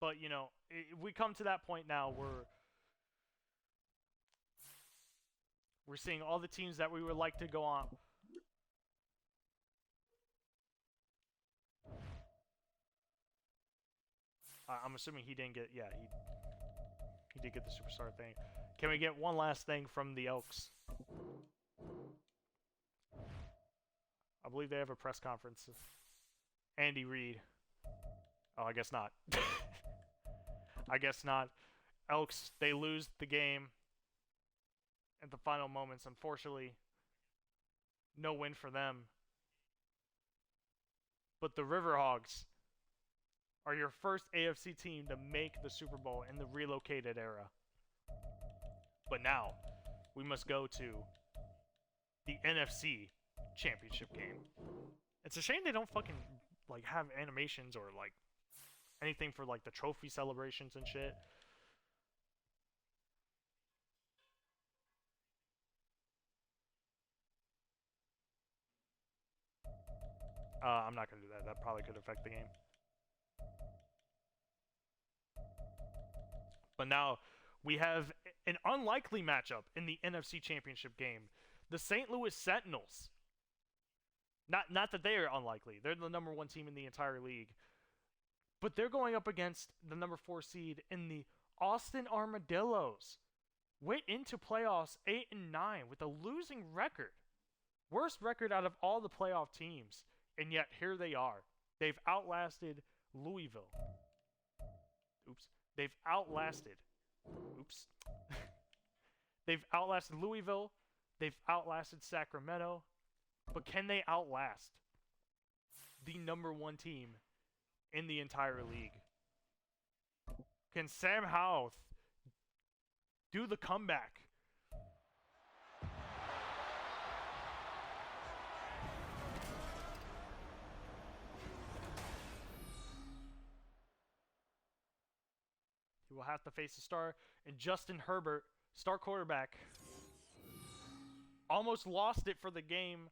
But, you know, we come to that point now where we're seeing all the teams that we would like to go on. I'm assuming he didn't get, yeah, he did get the superstar thing. Can we get one last thing from the Elks? I believe they have a press conference. Andy Reid. Oh, I guess not. I guess not. Elks, they lose the game at the final moments. Unfortunately, no win for them. But the Riverhogs are your first AFC team to make the Super Bowl in the Relocated era. But now, we must go to the NFC Championship game. It's a shame they don't fucking like have animations or like anything for like the trophy celebrations and shit. I'm not gonna do that. That probably could affect the game. But now we have an unlikely matchup in the NFC Championship game. The St. Louis Sentinels. Not that they are unlikely. They're the number 1 team in the entire league. But they're going up against the number 4 seed in the Austin Armadillos. Went into playoffs 8-9 with a losing record. Worst record out of all the playoff teams. And yet here they are. They've outlasted Louisville. Oops. They've outlasted Louisville. They've outlasted Sacramento. But can they outlast the number 1 team in the entire league? Can Sam Howell do the comeback? He will have to face a star, and Justin Herbert, star quarterback, almost lost it for the game.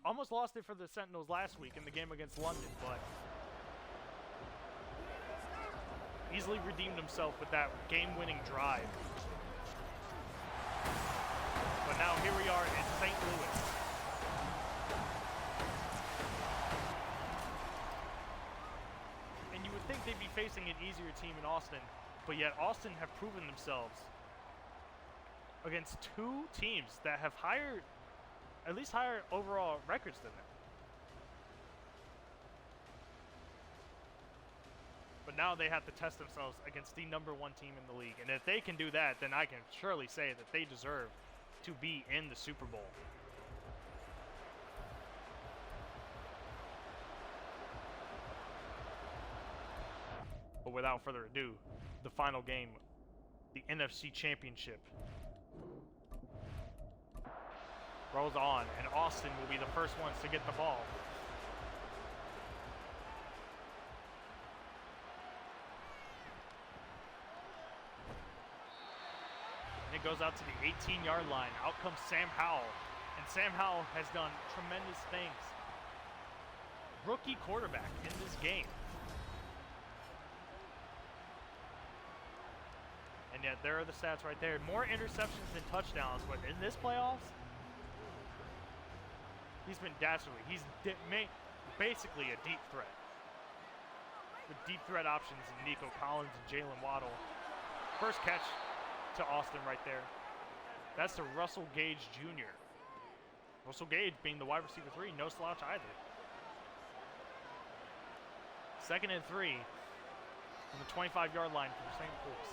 Almost lost it for the Sentinels last week in the game against London, but easily redeemed himself with that game-winning drive. But now here we are in St. Louis. And you would think they'd be facing an easier team in Austin, but yet Austin have proven themselves against 2 teams that have at least higher overall records than them. But now they have to test themselves against the number 1 team in the league. And if they can do that, then I can surely say that they deserve to be in the Super Bowl. But without further ado, the final game, the NFC Championship, rolls on, and Austin will be the first ones to get the ball. And it goes out to the 18-yard line. Out comes Sam Howell. And Sam Howell has done tremendous things. Rookie quarterback in this game. And yet there are the stats right there. More interceptions than touchdowns, but in this playoffs, he's been dastardly. He's basically a deep threat. With deep threat options in Nico Collins and Jalen Waddle. First catch to Austin right there. That's to Russell Gage Jr. Russell Gage being the wide receiver 3, no slouch either. 2nd and 3 from the 25-yard line from St. Louis.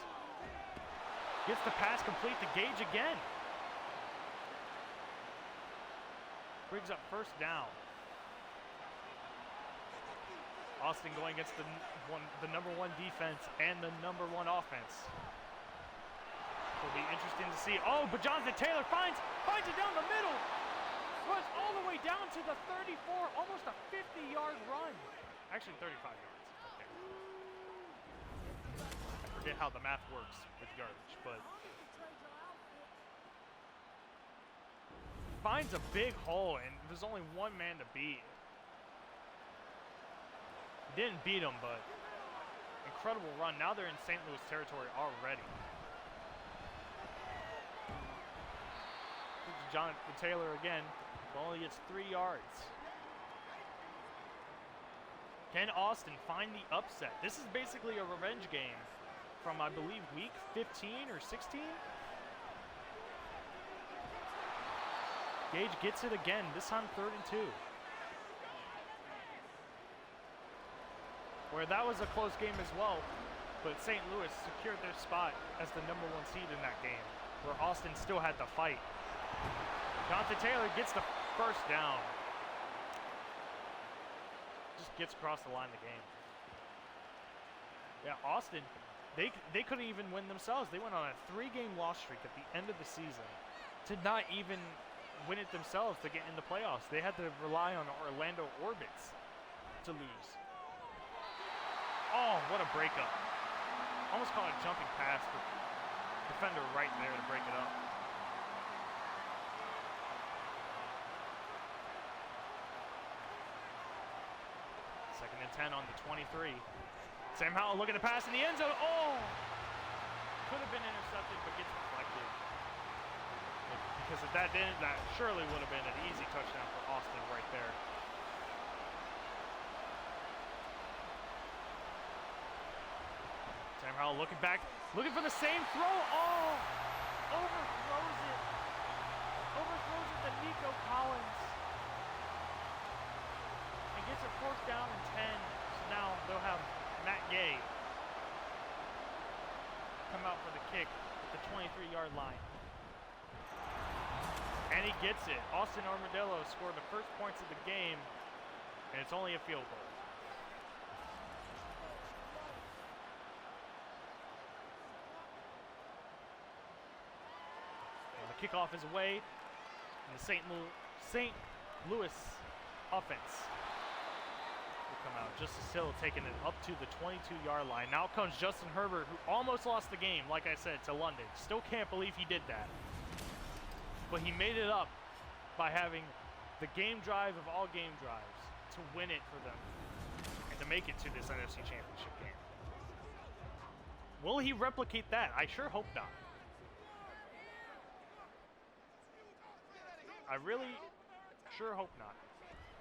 Gets the pass complete to Gage again. Brings up first down. Austin going against the number 1 defense and the number 1 offense. It'll be interesting to see. Oh, but Jonathan Taylor finds it down the middle. Runs all the way down to the 34, almost a 50-yard run. Actually, 35 yards. Okay. I forget how the math works with yardage, but finds a big hole, and there's only 1 man to beat. He didn't beat him, but incredible run. Now they're in St. Louis territory already. Jonathan Taylor again, but only gets 3 yards. Can Austin find the upset? This is basically a revenge game from, I believe, week 15 or 16. Gage gets it again, this time 3rd and 2. Where that was a close game as well, but St. Louis secured their spot as the number 1 seed in that game, where Austin still had to fight. Jonathan Taylor gets the first down. Just gets across the line of the game. Yeah, Austin, they couldn't even win themselves. They went on a 3-game loss streak at the end of the season to not even win it themselves to get in the playoffs. They had to rely on Orlando Orbits to lose. Oh, what a breakup. Almost caught a jumping pass, but defender right there to break it up. Second and 10 on the 23. Sam Howell looking to pass in the end zone. Oh! Could have been intercepted, but gets deflected. Because if that didn't, that surely would have been an easy touchdown for Austin right there. Sam Howell looking back, looking for the same throw. Oh! Overthrows it. Overthrows it to Nico Collins. And gets a fourth down and 10. So now they'll have Matt Gay come out for the kick at the 23-yard line. And he gets it. Austin Armadillo scored the first points of the game, and it's only a field goal. And the kickoff is away, and the St. Louis offense will come out. Justice Hill taking it up to the 22-yard line. Now comes Justin Herbert, who almost lost the game, like I said, to London. Still can't believe he did that. But he made it up by having the game drive of all game drives to win it for them and to make it to this NFC Championship game. Will he replicate that? I sure hope not. I really sure hope not.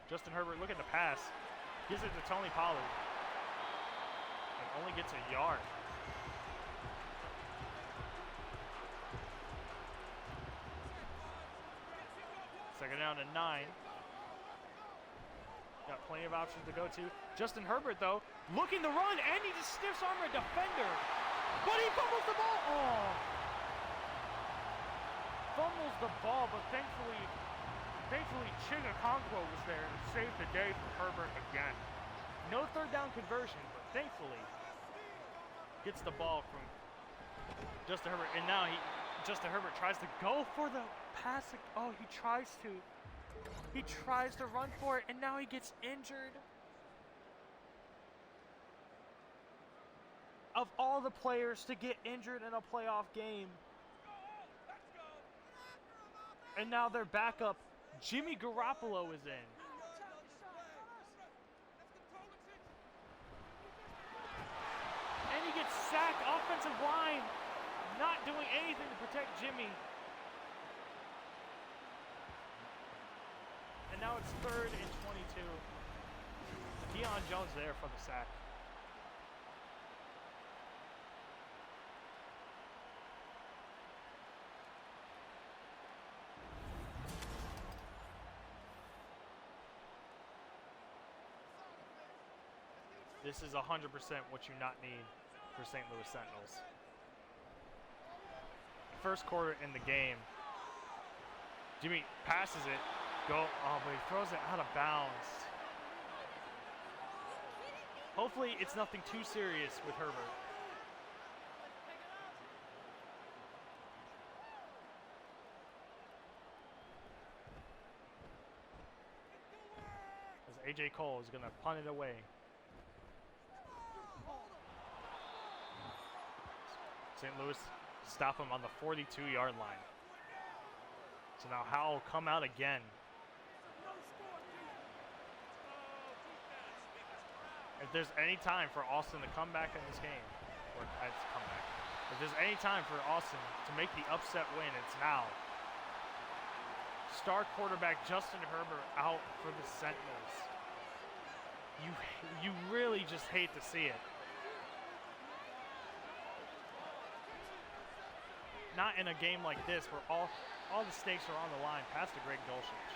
Justin Herbert, look at the pass. Gives it to Tony Pollard. And only gets a yard. Second down and 9. Got plenty of options to go to. Justin Herbert, though, looking to run, and he just stiffs arm a defender. But he fumbles the ball. Oh. Fumbles the ball, but thankfully Chiga Conquo was there to save the day for Herbert again. No third down conversion, but thankfully gets the ball from Justin Herbert. And now Justin Herbert tries to go for the pass. Oh, he tries to run for it, and now he gets injured. Of all the players to get injured in a playoff game. And now their backup, Jimmy Garoppolo, is in. And he gets sacked. Offensive line not doing anything to protect Jimmy. And now it's 3rd and 22. Deion Jones there for the sack. This is 100% what you not need for St. Louis Sentinels. First quarter in the game. Jimmy passes it. But he throws it out of bounds. Hopefully it's nothing too serious with Herbert. As AJ Cole is going to punt it away. St. Louis stop him on the 42-yard line. So now Howell come out again. If there's any time for Austin to come back in this game, or come back. If there's any time for Austin to make the upset win, it's now. Star quarterback Justin Herbert out for the Sentinels. You really just hate to see it. Not in a game like this where all the stakes are on the line past the Greg Dulcich.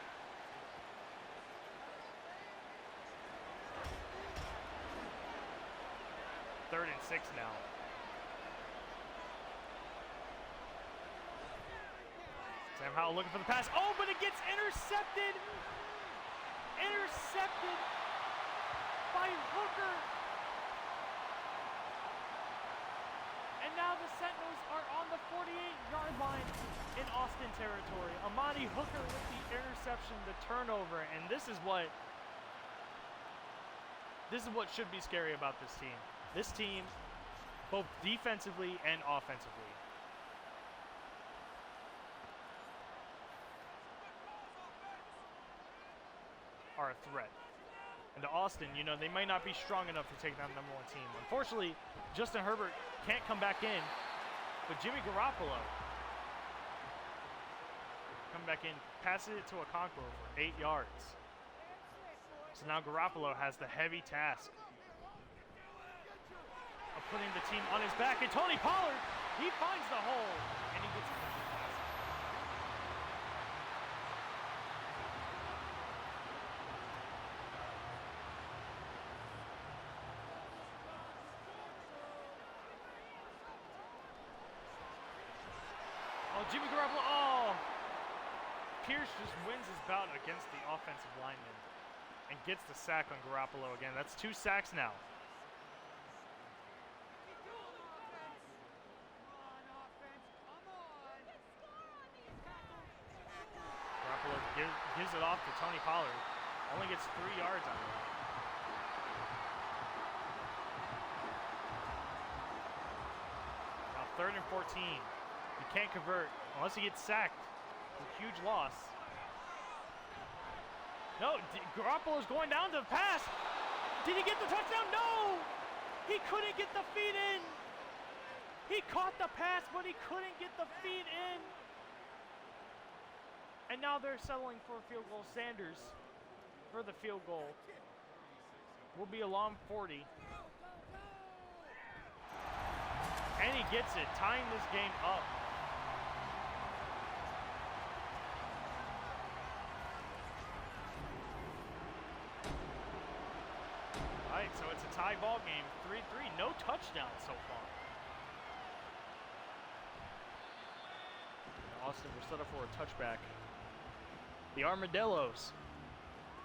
Third and 6 now. Sam Howell looking for the pass. Oh, but it gets intercepted. Intercepted by Hooker. the Sentinels are on the 48-yard line in Austin territory. Amani Hooker with the interception, the turnover, and this is what should be scary about this team. This team, both defensively and offensively, are a threat. And to Austin, you know, they might not be strong enough to take down the #1 team. Unfortunately, Justin Herbert can't come back in, but Jimmy Garoppolo come back in, passes it to Okonkwo for 8 yards. So now Garoppolo has the heavy task of putting the team on his back. And Tony Pollard, he finds the hole, and he gets it. Oh, Jimmy Garoppolo, oh! Pierce just wins his bout against the offensive lineman and gets the sack on Garoppolo again. That's 2 sacks now. Garoppolo gives it off to Tony Pollard. Only gets 3 yards out of it. Now 3rd and 14. He can't convert unless he gets sacked. A huge loss. No, Garoppolo's going down to the pass. Did he get the touchdown? No! He couldn't get the feet in. He caught the pass, but he couldn't get the feet in. And now they're settling for a field goal. Sanders for the field goal. Will be a long 40. And he gets it, tying this game up. So it's a tie ball game, 3-3, no touchdowns so far. Austin, we're set up for a touchback. The Armadillos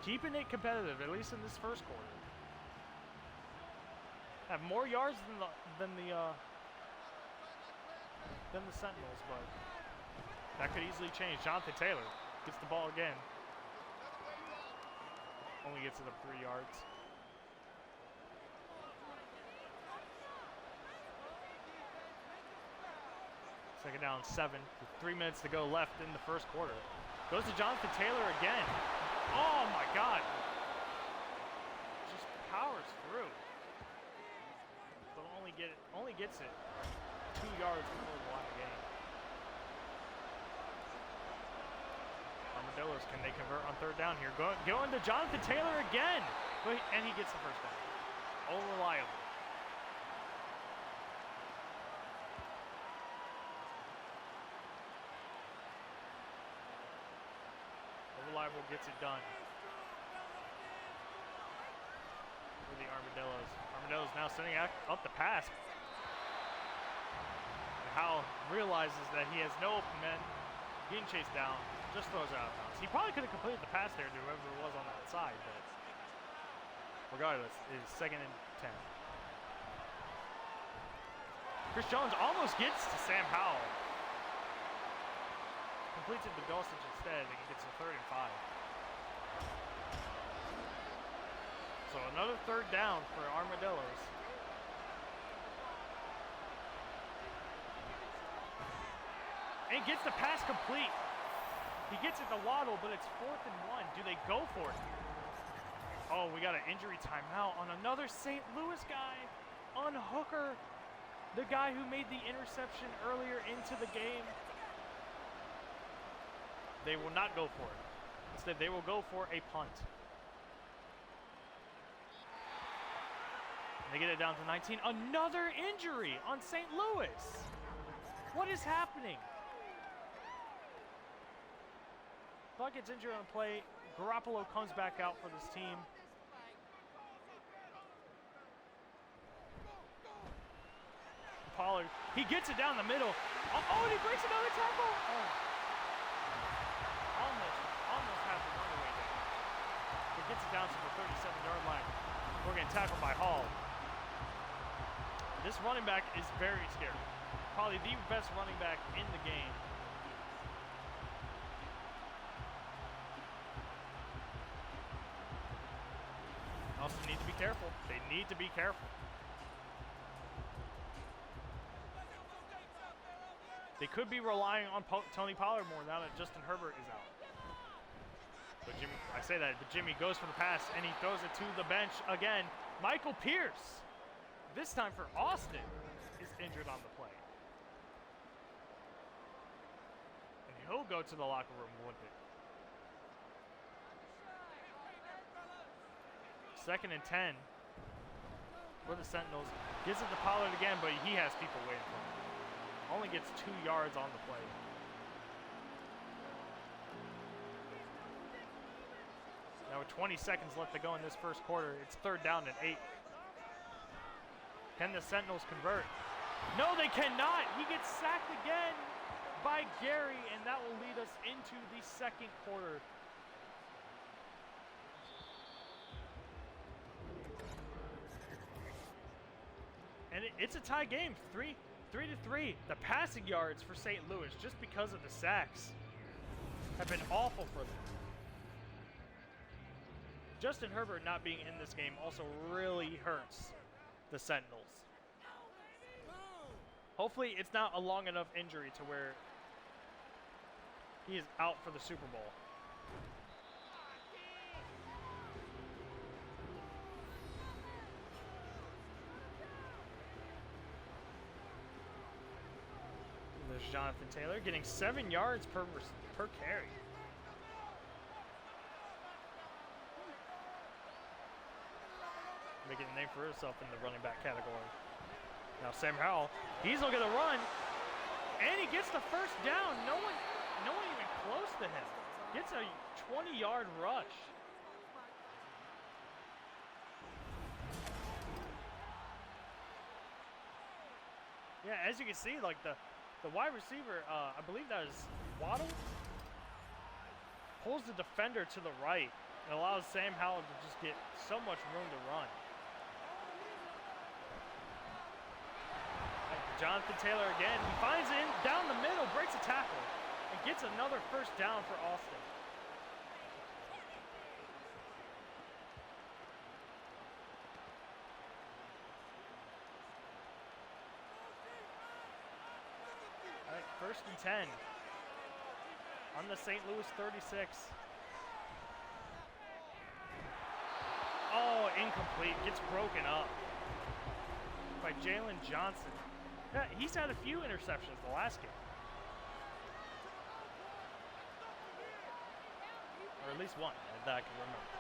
keeping it competitive, at least in this first quarter. Have more yards than the Sentinels, but that could easily change. Jonathan Taylor gets the ball again. Only gets it up 3 yards. Second down, 7, with 3 minutes to go left in the first quarter. Goes to Jonathan Taylor again. Oh my God. Just powers through. But only gets it 2 yards before the line of game. Armadillos, can they convert on 3rd down here? Going to Jonathan Taylor again. And he gets the first down. Oh, reliable. Reliable gets it done for the Armadillos. Armadillos now sending up the pass. And Howell realizes that he has no open men, getting chased down, just throws it out of bounds. He probably could have completed the pass there to whoever it was on that side, but regardless, it is 2nd and 10. Chris Jones almost gets to Sam Howell. Completes it to Dulcich instead, and he gets a 3rd and 5. So another 3rd down for Armadillos. And gets the pass complete. He gets it to Waddle, but it's 4th and 1. Do they go for it? Oh, we got an injury timeout on another St. Louis guy, on Hooker, the guy who made the interception earlier into the game. They will not go for it. Instead, they will go for a punt. And they get it down to 19. Another injury on St. Louis. What is happening? Buck gets injured on play. Garoppolo comes back out for this team. Pollard, he gets it down the middle. Oh, and he breaks another tackle. Oh. Almost has the runaway there. But gets it down to the 37-yard line. We're getting tackled by Hall. This running back is very scary. Probably the best running back in the game. Also need to be careful. They need to be careful. They could be relying on Tony Pollard more now that Justin Herbert is out. But Jimmy, I say that, but Jimmy goes for the pass and he throws it to the bench again. Michael Pierce, this time for Austin, is injured on the play. And he'll go to the locker room with it. 2nd and 10 for the Sentinels. Gives it to Pollard again, but he has people waiting for him. Only gets 2 yards on the play. Now with 20 seconds left to go in this first quarter, it's 3rd down and 8. Can the Sentinels convert? No, they cannot. He gets sacked again by Gary, and that will lead us into the 2nd quarter. And it's a tie game, 3-3. The passing yards for St. Louis, just because of the sacks, have been awful for them. Justin Herbert not being in this game also really hurts the Sentinels. Hopefully it's not a long enough injury to where he is out for the Super Bowl. There's Jonathan Taylor getting 7 yards per carry. Making a name for himself in the running back category. Now Sam Howell, he's looking to run, and he gets the first down. No one even close to him. Gets a 20-yard rush. Yeah, as you can see, like the wide receiver, I believe that is Waddle, pulls the defender to the right and allows Sam Howell to just get so much room to run. Jonathan Taylor again, he finds it down the middle, breaks a tackle, and gets another first down for Austin. All right, 1st and 10 on the St. Louis 36. Oh, incomplete, gets broken up by Jalen Johnson. Yeah, he's had a few interceptions the last game. Or at least one that I can remember.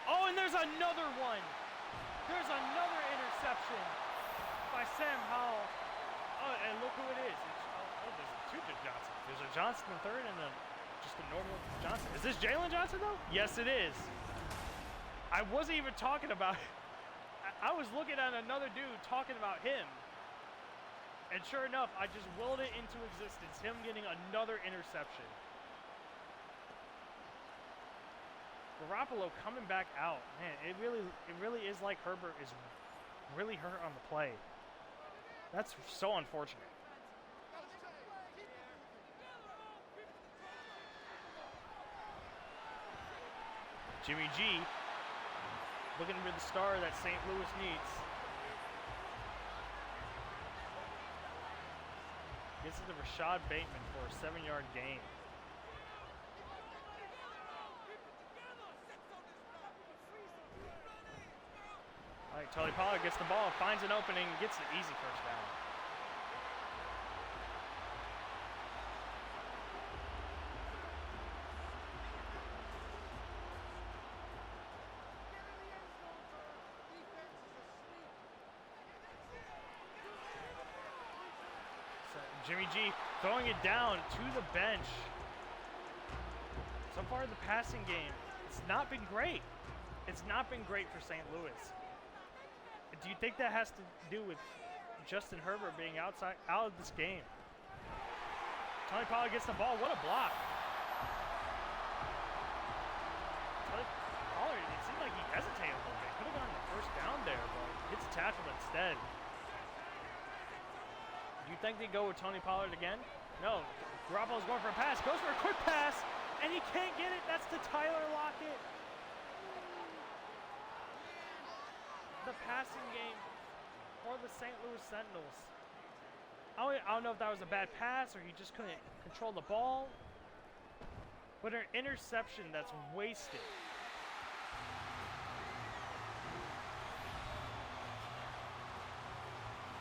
Oh, and there's another one. There's another interception by Sam Howell. Oh, and look who it is. There's 2 Johnsons. There's a Johnson in 3rd and just a normal Johnson. Is this Jalen Johnson, though? Yes, it is. I wasn't even talking about it. I was looking at another dude talking about him, and sure enough, I just willed it into existence, him getting another interception. Garoppolo coming back out. Man, it really is like Herbert is really hurt on the play. That's so unfortunate. Jimmy G looking for the star that St. Louis needs. Gets it to Rashad Bateman for a 7-yard gain. All right, Tony Pollard gets the ball, finds an opening, gets the easy first down. Jimmy G throwing it down to the bench. So far, the passing game, it's not been great. It's not been great for St. Louis. Do you think that has to do with Justin Herbert being out of this game? Tony Pollard gets the ball. What a block. Tony Pollard, it seemed like he hesitated a little bit. Could have gotten the first down there, but Gets tackled instead. You think they go with Tony Pollard again? No. Garoppolo's going for a pass. Goes for a quick pass, and he can't get it. That's to Tyler Lockett. The passing game for the St. Louis Sentinels. I don't know if that was a bad pass or he just couldn't control the ball. But an interception that's wasted.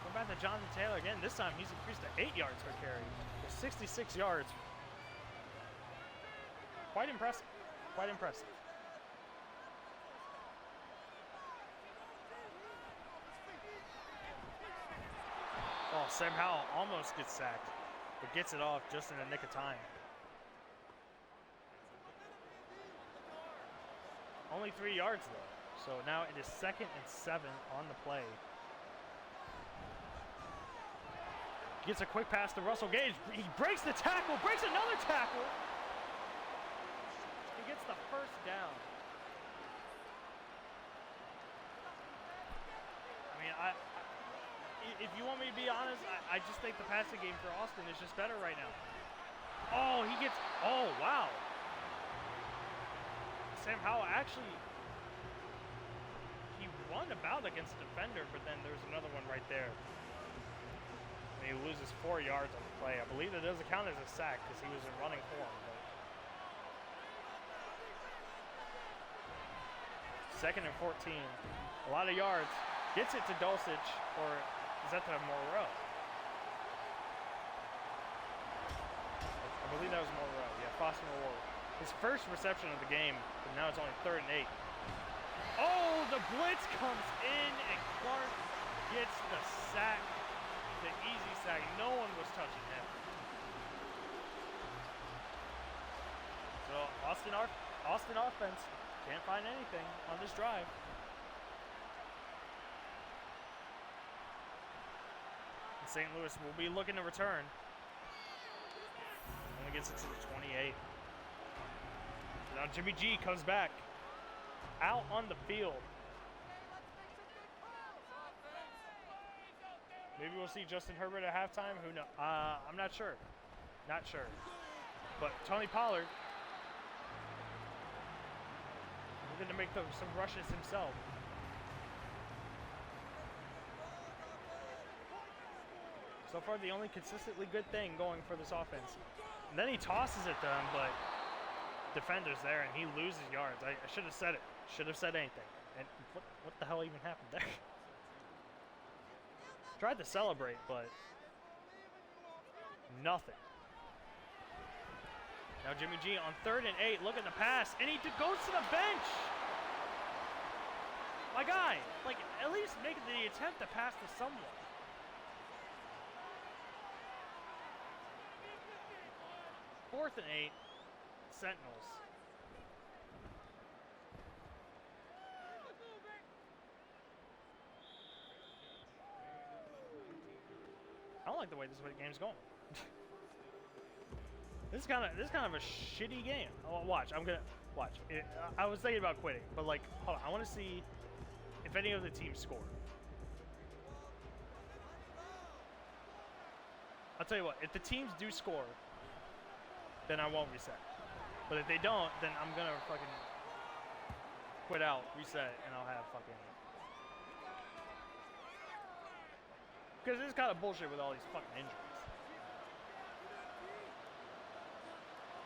We're back to Jonathan Taylor again. This time he's increased to 8 yards per carry. For 66 yards. Quite impressive. Quite impressive. Oh, Sam Howell almost gets sacked, but gets it off just in the nick of time. Only 3 yards though, so now it is 2nd and 7 on the play. Gets a quick pass to Russell Gage. He breaks the tackle, breaks another tackle. He gets the first down. I mean, if you want me to be honest, I just think the passing game for Austin is just better right now. Oh, he gets, oh, wow. Sam Howell actually, he won about against the defender, but then there's another one right there. And he loses 4 yards on the play. I believe it doesn't count as a sack because he was in running form. But 2nd and 14, a lot of yards. Gets it to Dulcich, or is that to Moreau? I believe that was Moreau. Yeah, Foster Moreau. His first reception of the game, but now it's only 3rd and 8. Oh, the blitz comes in, and Clark gets the sack, the easy sack. No one was touching him. So Austin offense can't find anything on this drive. St. Louis will be looking to return. Only gets it to the 28. Now Jimmy G comes back out on the field. Maybe we'll see Justin Herbert at halftime. Who knows? I'm not sure. Not sure. But Tony Pollard looking to make some rushes himself. So far, the only consistently good thing going for this offense. And then he tosses it to him, but defender's there, and he loses yards. I should have said it. Should have said anything. And what the hell even happened there? Tried to celebrate, but nothing. Now Jimmy G on 3rd and 8, looking to pass, and he goes to the bench. My guy, like, at least make the attempt to pass to someone. Fourth and 8, Sentinels. I don't like the way this game's going. This is kind of a shitty game. Oh, watch, I'm gonna watch. I was thinking about quitting, but like, hold on. I want to see if any of the teams score. I'll tell you what. If the teams do score, then I won't reset. But if they don't, then I'm gonna fucking quit out, reset, and I'll have fucking. Because it's kind of bullshit with all these fucking injuries.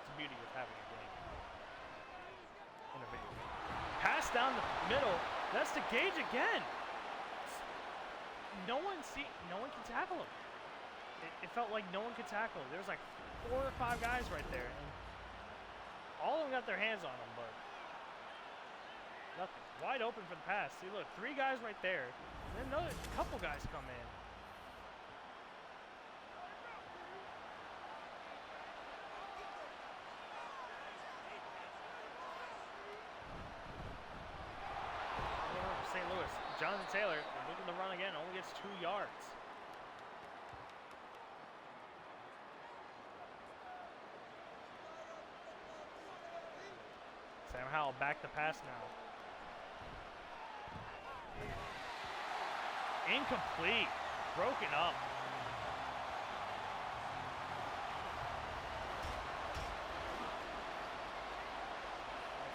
It's the beauty of having a game in a video game. Pass down the middle. That's to Gage again. No one can tackle him. It felt like no one could tackle him. There was like 4 or 5 guys right there, and all of them got their hands on him, but nothing. Wide open for the pass. See, look, 3 guys right there, and then another couple guys come in. St. Louis, Jonathan Taylor looking to run again, only gets 2 yards. Sam Howell back to pass now. Incomplete. Broken up.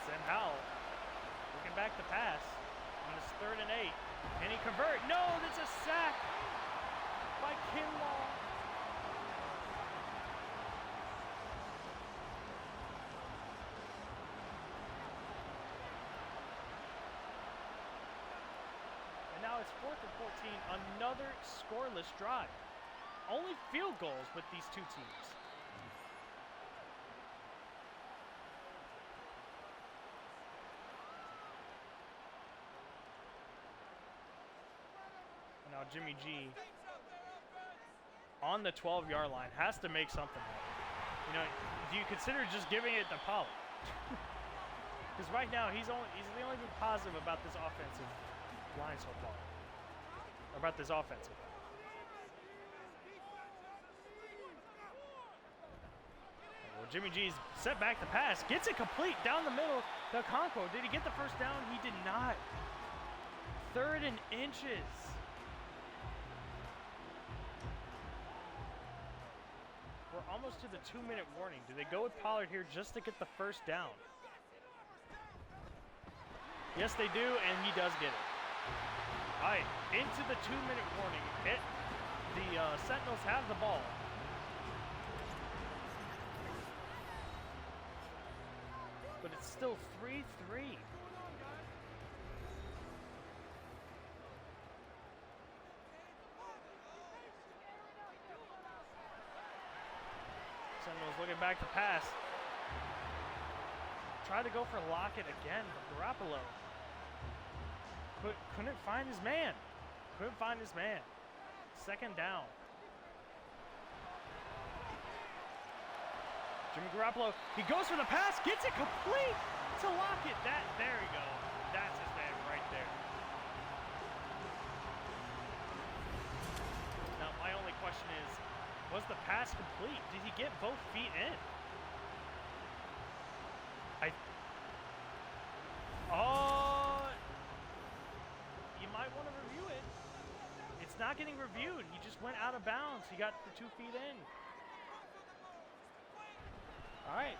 Sam Howell looking back to pass on his 3rd and 8. Can he convert? No, that's a sack by Kinlaw. And now it's 4th and 14, another scoreless drive. Only field goals with these two teams. Now Jimmy G on the 12-yard line has to make something happen. You know, do you consider just giving it to Pollard? Because right now he's the only thing positive about this offensive line so far. About this offensive. Well, Jimmy G's set back the pass, gets it complete down the middle to Okonkwo. Did he get the first down? He did not. 3rd and inches. We're almost to the 2-minute warning. Do they go with Pollard here just to get the first down? Yes, they do, and he does get it. All right, into the 2-minute warning. The Sentinels have the ball. But it's still 3-3. Sentinels looking back to pass. Tried to go for Lockett again, but Garoppolo couldn't find his man. Couldn't find his man. 2nd down. Jimmy Garoppolo, he goes for the pass, gets it complete to Lockett. There we go. That's his man right there. Now, my only question is, was the pass complete? Did he get both feet in? You might want to review it. It's not getting reviewed. He just went out of bounds. He got the 2 feet in. All right.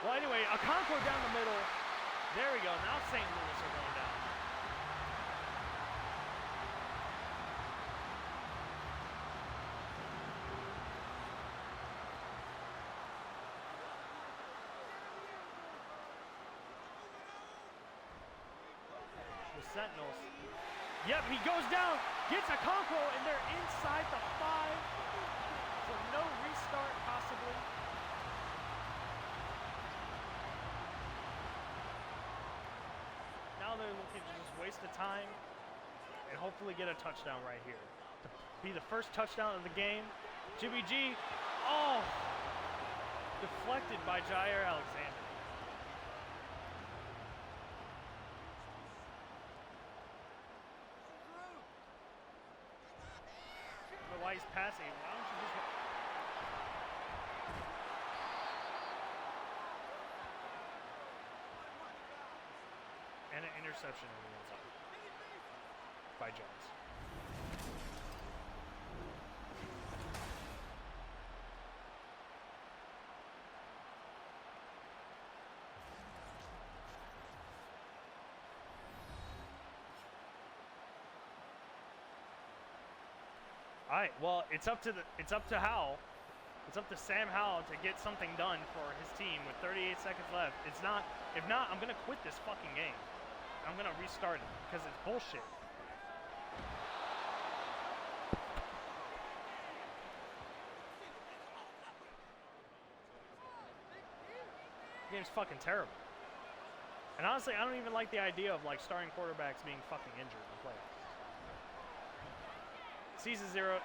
Well, anyway, Okonkwo down the middle. There we go. Now St. Louis are going down. Sentinels. Yep, he goes down, gets Okonkwo, and they're inside the 5. So no restart possibly. Now they're looking to just waste the time and hopefully get a touchdown right here. To be the first touchdown of the game. Jimmy G, deflected by Jair Alexander. Why he's passing. Why don't you just... And an interception on the inside by Jones. All right, well, it's up to Howell. It's up to Sam Howell to get something done for his team with 38 seconds left. If not, I'm gonna quit this fucking game. I'm gonna restart it because it's bullshit. The game's fucking terrible. And honestly, I don't even like the idea of like starting quarterbacks being fucking injured in playoffs. Season 0,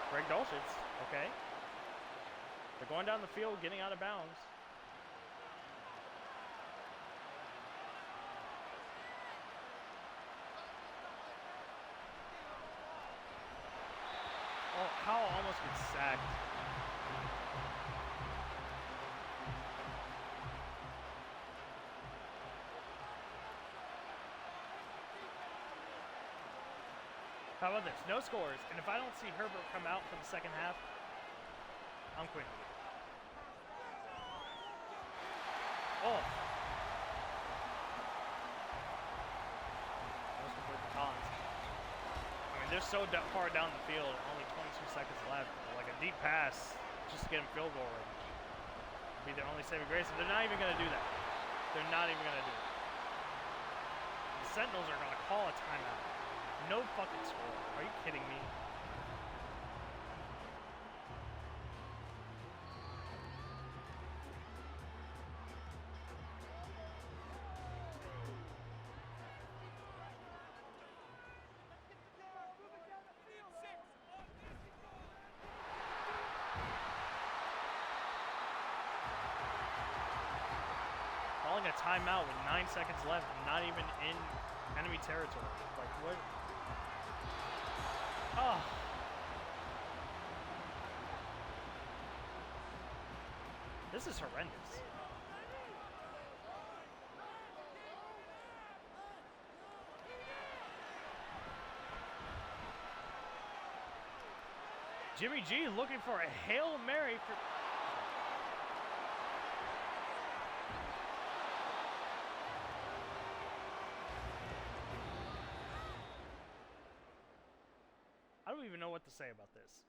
Greg Dulcich, okay. They're going down the field, getting out of bounds. Oh, Howell almost gets sacked. How about this? No scores, and if I don't see Herbert come out for the second half, I'm quitting. Oh. Most complete the Collins. I mean, they're so far down the field, only 22 seconds left. Like a deep pass, just to get them field goal range. Be their only saving grace, and they're not even going to do that. They're not even going to do it. The Sentinels are going to call a timeout. No fucking score. Are you kidding me? Calling a timeout with 9 seconds left and not even in enemy territory. Like, what? Oh. This is horrendous. Jimmy G looking for a Hail Mary for... I don't even know what to say about this.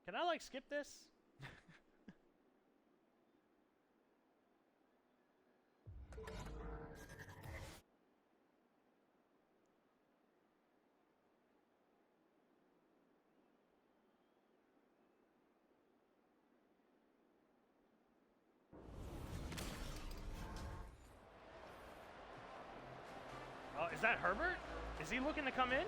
Can I, like, skip this? Oh, is that Herbert? Is he looking to come in?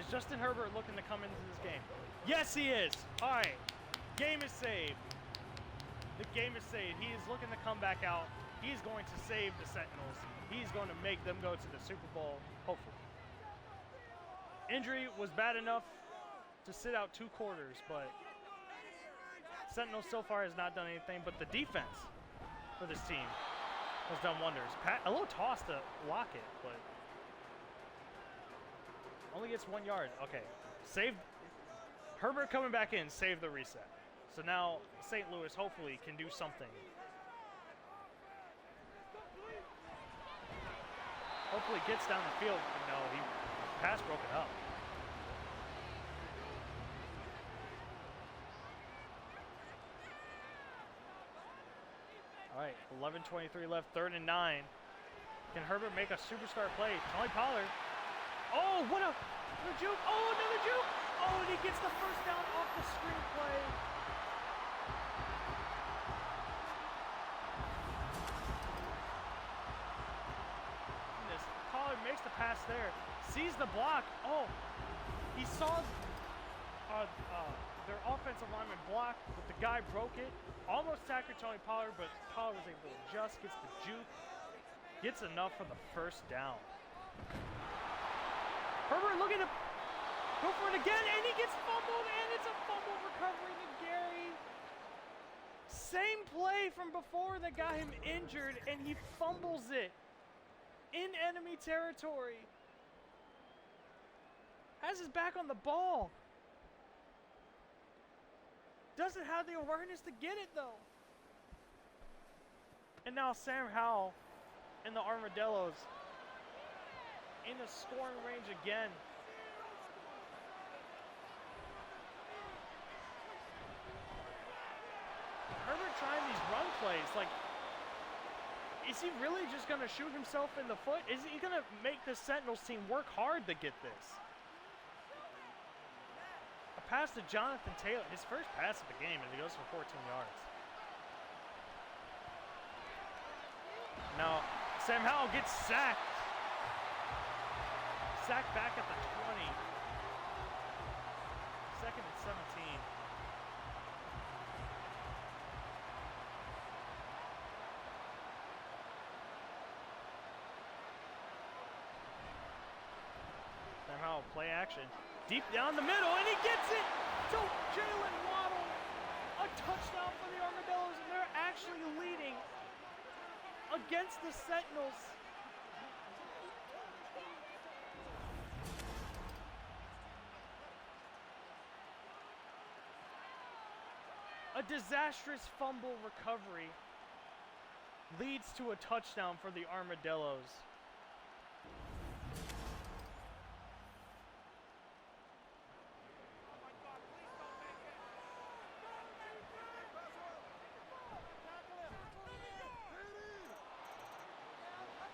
Is Justin Herbert looking to come into this game? Yes, he is. All right. Game is saved. The game is saved. He is looking to come back out. He's going to save the Sentinels. He's going to make them go to the Super Bowl, hopefully. Injury was bad enough to sit out 2 quarters, but Sentinels so far has not done anything, but the defense for this team has done wonders. A little toss to Lockett, but only gets 1 yard. Okay, saved. Herbert coming back in, saved the reset. So now St. Louis hopefully can do something. Hopefully gets down the field. No, he pass broke it up. All right, 11:23 left, 3rd and 9. Can Herbert make a superstar play? Tony Pollard. Oh, what a juke. Oh, another juke. Oh, and he gets the first down off the screenplay. Goodness, Pollard makes the pass there. Sees the block. Oh, he saw their offensive lineman block, but the guy broke it. Almost tackled Tony Pollard, but Pollard was able to adjust, gets the juke, gets enough for the first down. Herbert looking to go for it again, and he gets fumbled, and it's a fumble recovery to Gary. Same play from before that got him injured, and he fumbles it in enemy territory. Has his back on the ball. Doesn't have the awareness to get it, though. And now Sam Howell and the Armadillos in the scoring range again. Herbert trying these run plays. Like, is he really just going to shoot himself in the foot? Is he going to make the Sentinels team work hard to get this? A pass to Jonathan Taylor. His first pass of the game, and he goes for 14 yards. Now, Sam Howell gets sacked. Sacked back at the 20. 2nd and 17. Sam Howell, play action. Deep down the middle, and he gets it to Jalen Waddle. touchdown for the Armadillos, and they're actually leading against the Sentinels. A disastrous fumble recovery leads to a touchdown for the Armadillos.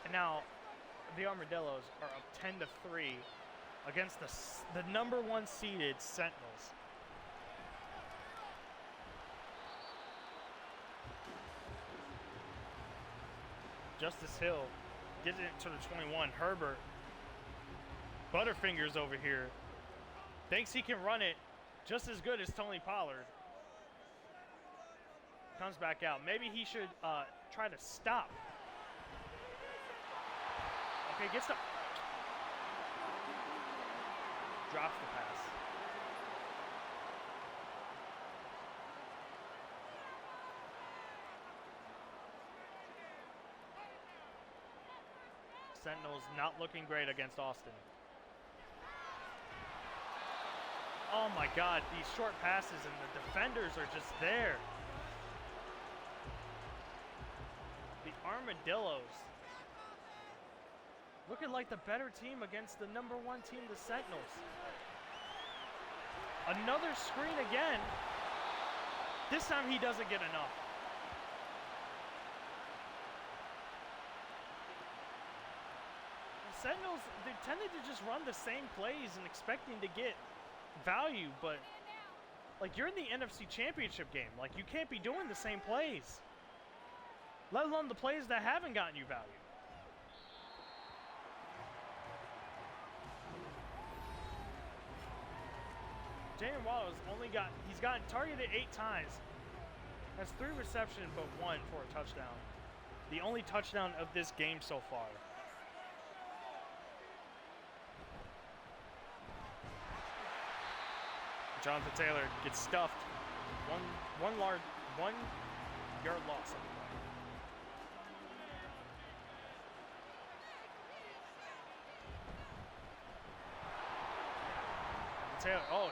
And now, the Armadillos are up 10-3 against the number 1 seeded Sentinels. Justice Hill gets it to the 21. Herbert, Butterfingers over here, thinks he can run it just as good as Tony Pollard. Comes back out. Maybe he should try to stop. Okay, gets the... Drops the pass. Sentinels not looking great against Austin. Oh my God, these short passes and the defenders are just there. The Armadillos looking like the better team against the number 1 team, the Sentinels. Another screen again. This time he doesn't get enough. Sentinels, they tended to just run the same plays and expecting to get value, but like, you're in the NFC Championship game. Like, you can't be doing the same plays, let alone the plays that haven't gotten you value. Jalen Waddle's he's gotten targeted 8 times. Has 3 receptions, but 1 for a touchdown. The only touchdown of this game so far. Jonathan Taylor gets stuffed. One yard loss on the play. Taylor, oh,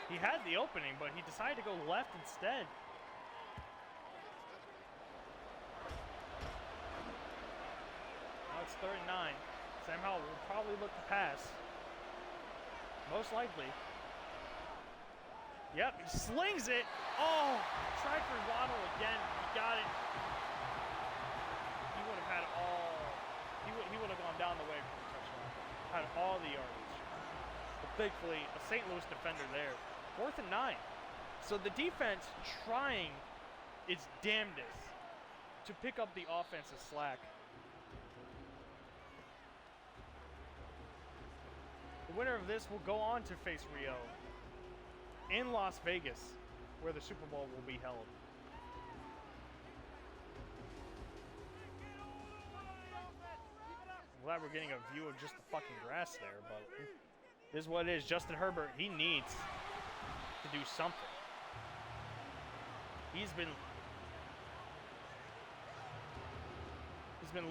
he had the opening, but he decided to go left instead. Now it's 3rd and 9. Sam Howell will probably look to pass. Most likely. Yep, he slings it. Oh, tried for Waddle again. He got it. He would have had all. He would have gone down the way for the touchdown. Had all the yardage. But thankfully, a St. Louis defender there. 4th and 9. So the defense trying its damnedest to pick up the offensive slack. The winner of this will go on to face Rio in Las Vegas, where the Super Bowl will be held. I'm glad we're getting a view of just the fucking grass there, but this is what it is. Justin Herbert, he needs to do something. He's been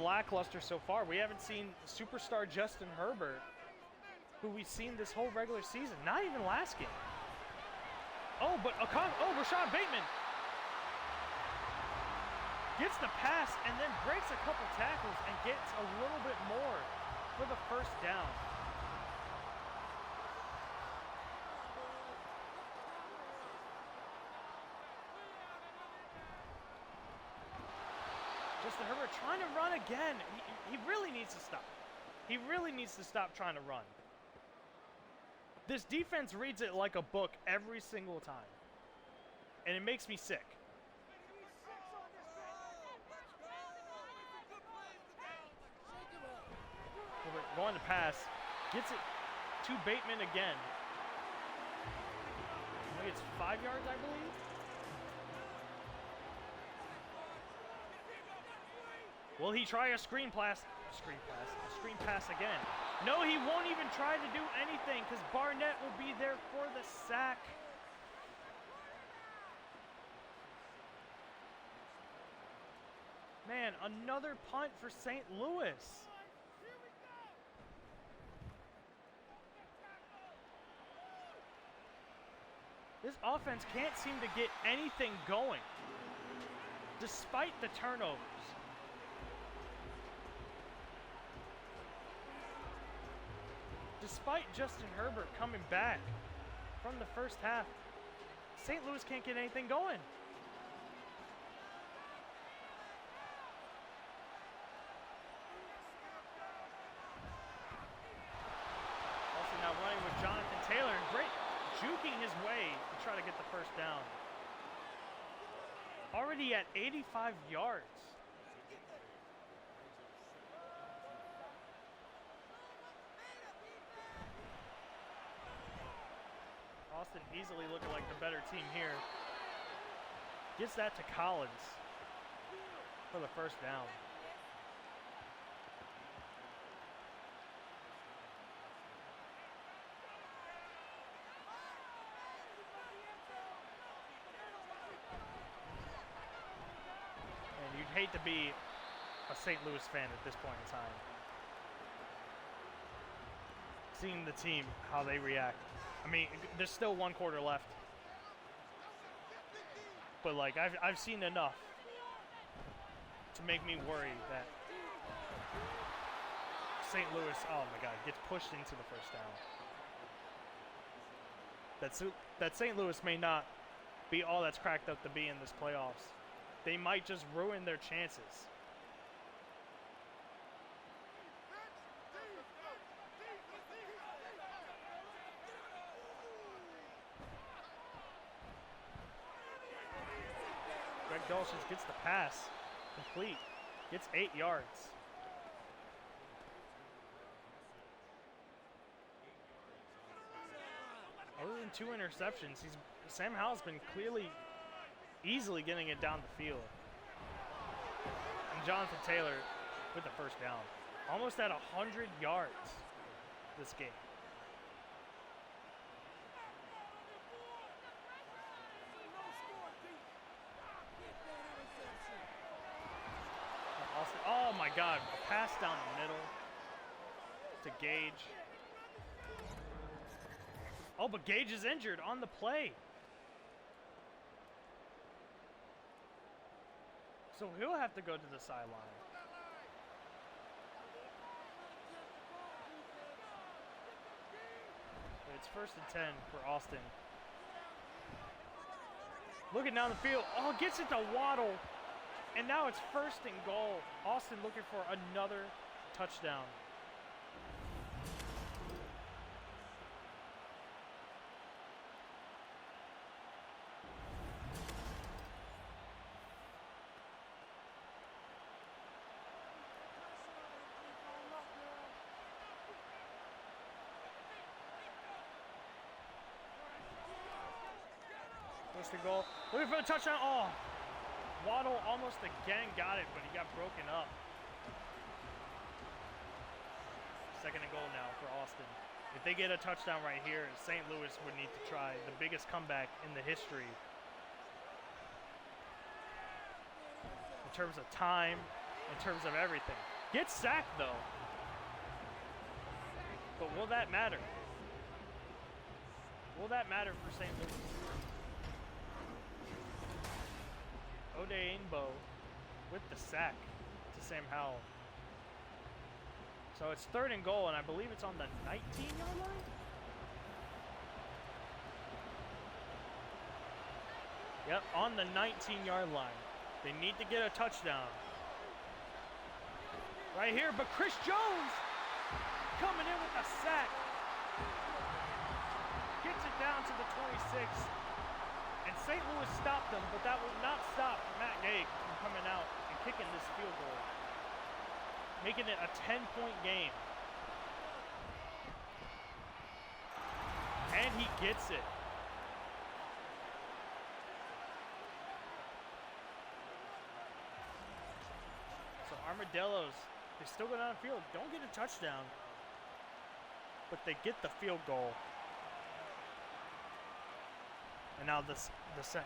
lackluster so far. We haven't seen superstar Justin Herbert, who we've seen this whole regular season, not even last game. Oh, but Rashad Bateman gets the pass and then breaks a couple tackles and gets a little bit more for the 1st down. Justin Herbert trying to run again. He really needs to stop. He really needs to stop trying to run. This defense reads it like a book every single time, and it makes me sick. Going to pass, gets it to Bateman again. I think it's 5 yards, I believe. Will he try a screen pass again? No, he won't even try to do anything because Barnett will be there for the sack. Man, another punt for St. Louis. This offense can't seem to get anything going, despite the turnovers. Despite Justin Herbert coming back from the first half, St. Louis can't get anything going. Also now running with Jonathan Taylor. Great juking his way to try to get the first down. Already at 85 yards. Austin easily looking like the better team here. Gets that to Collins for the first down. And you'd hate to be a St. Louis fan at this point in time. Seeing the team, how they react. I mean, there's still one quarter left. But, like, I've seen enough to make me worry that St. Louis, oh my God, gets pushed into the first down. That St. Louis may not be all that's cracked up to be in this playoffs. They might just ruin their chances. Dulcich gets the pass complete, gets 8 yards. Other than 2 interceptions, Sam Howell's been easily getting it down the field. And Jonathan Taylor with the first down. Almost at 100 yards this game. Oh my God, a pass down the middle to Gage. Oh, but Gage is injured on the play. So he'll have to go to the sideline. It's 1st and 10 for Austin. Looking down the field. Oh, gets it to Waddle. And now it's 1st and goal. Austin looking for another touchdown. First and goal. Looking for the touchdown. Oh. Waddle almost again got it, but he got broken up. 2nd and goal now for Austin. If they get a touchdown right here, St. Louis would need to try the biggest comeback in the history. In terms of time, in terms of everything. Gets sacked though. But will that matter? Will that matter for St. Louis? Odeynbo with the sack to Sam Howell. So it's 3rd and goal, and I believe it's on the 19-yard line? Yep, on the 19-yard line. They need to get a touchdown. Right here, but Chris Jones coming in with a sack. Gets it down to the 26. And St. Louis stopped them, but that will not stop Matt Gay from coming out and kicking this field goal. Making it a 10-point game. And he gets it. So Armadillos, they still go down the field. Don't get a touchdown. But they get the field goal. And now the sentence.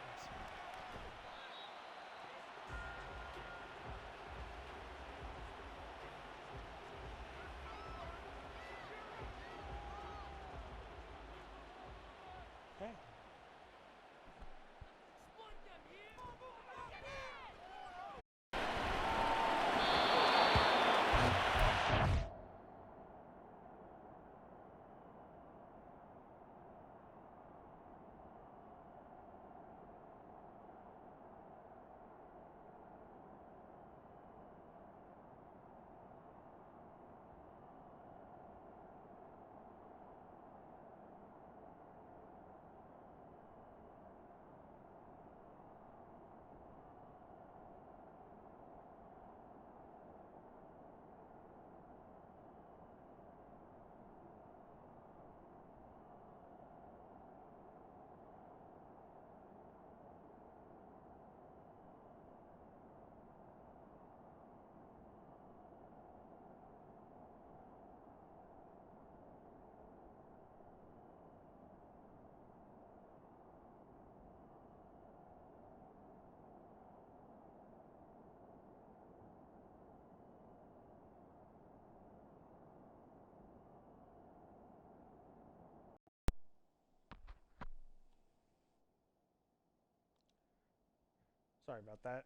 Sorry about that.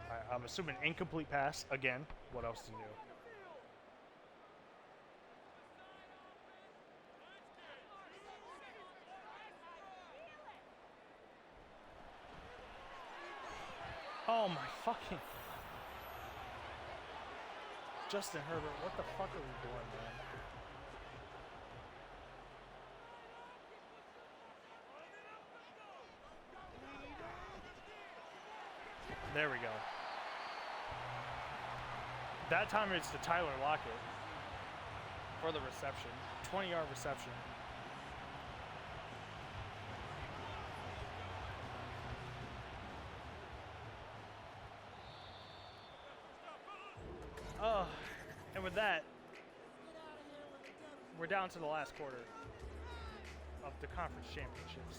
Alright, I'm assuming incomplete pass again. What else to do? Oh my fucking... Justin Herbert, what the fuck are we doing, man? There we go. That time it's to Tyler Lockett for the reception. 20-yard reception. And with that, we're down to the last quarter of the conference championships.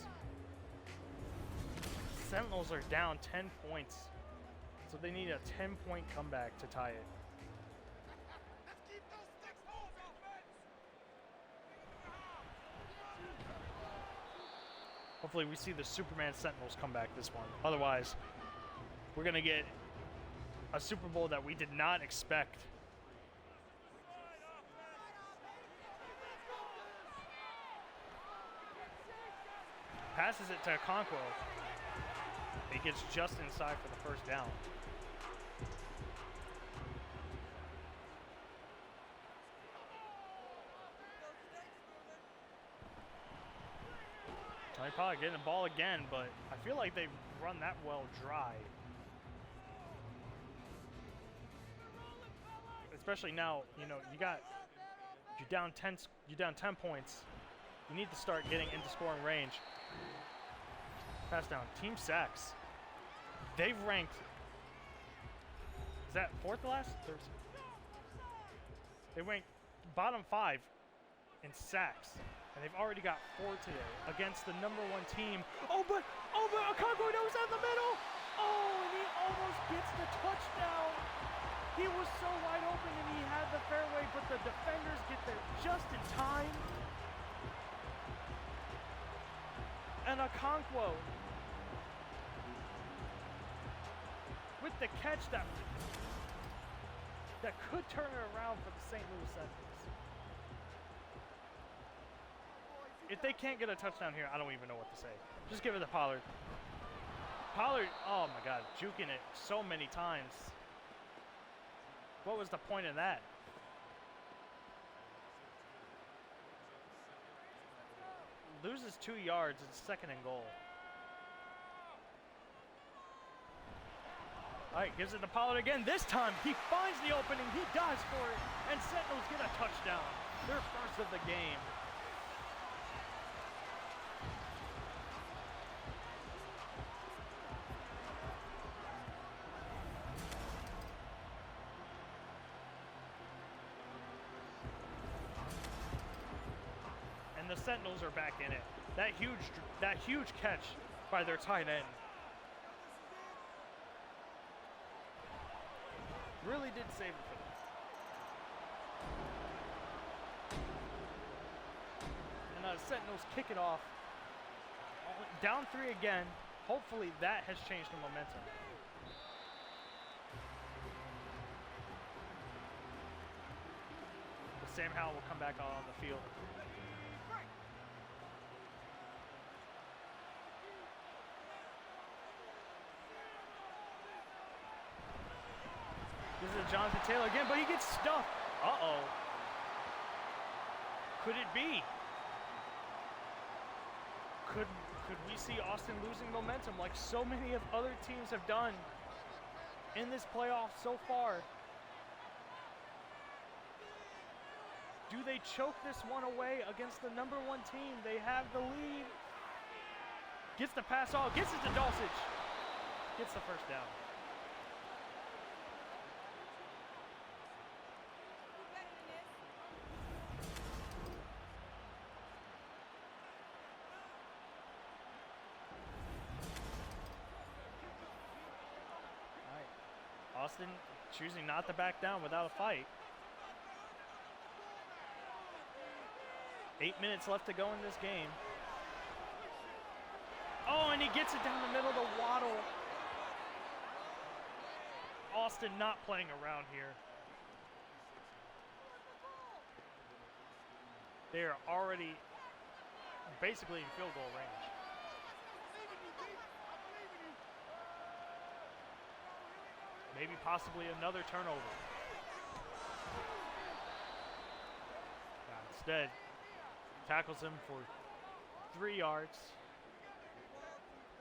Sentinels are down 10 points, so they need a 10-point comeback to tie it. Hopefully we see the Superman Sentinels come back this one. Otherwise, we're going to get a Super Bowl that we did not expect. Passes it to Okonkwo. He gets just inside for the first down. They're probably getting the ball again, but I feel like they've run that well dry. Especially now, you know, you're down 10 points. You need to start getting into scoring range. Pass down. Team sacks. They've ranked. Is that fourth to last? They ranked bottom 5 in sacks, and they've already got 4 today against the #1 team. Oh, but Okonkwo knows in the middle. Oh, and he almost gets the touchdown. He was so wide open, and he had the fairway, but the defenders get there just in time. And Okonkwo with the catch that could turn it around for the St. Louis Sentinels. If they can't get a touchdown here, I don't even know what to say. Just give it to Pollard. Pollard, oh my God, juking it so many times. What was the point of that? Loses 2 yards. It's 2nd and goal. All right, gives it to Pollard again. This time, he finds the opening. He dives for it, and Sentinels get a touchdown. Their first of the game. And the Sentinels are back in it. That huge catch by their tight end really did save it for them. And Sentinels kick it off. Down 3 again. Hopefully that has changed the momentum. But Sam Howell will come back out on the field. This is Jonathan Taylor again, but he gets stuffed. Uh-oh. Could it be? Could we see Austin losing momentum like so many of other teams have done in this playoff so far? Do they choke this one away against the #1 team? They have the lead. Gets the pass off, gets it to Dulcich. Gets the first down. Austin choosing not to back down without a fight. 8 minutes left to go in this game. Oh, and he gets it down the middle to Waddle. Austin not playing around here. They are already basically in field goal range. Maybe possibly another turnover. Instead, tackles him for 3 yards.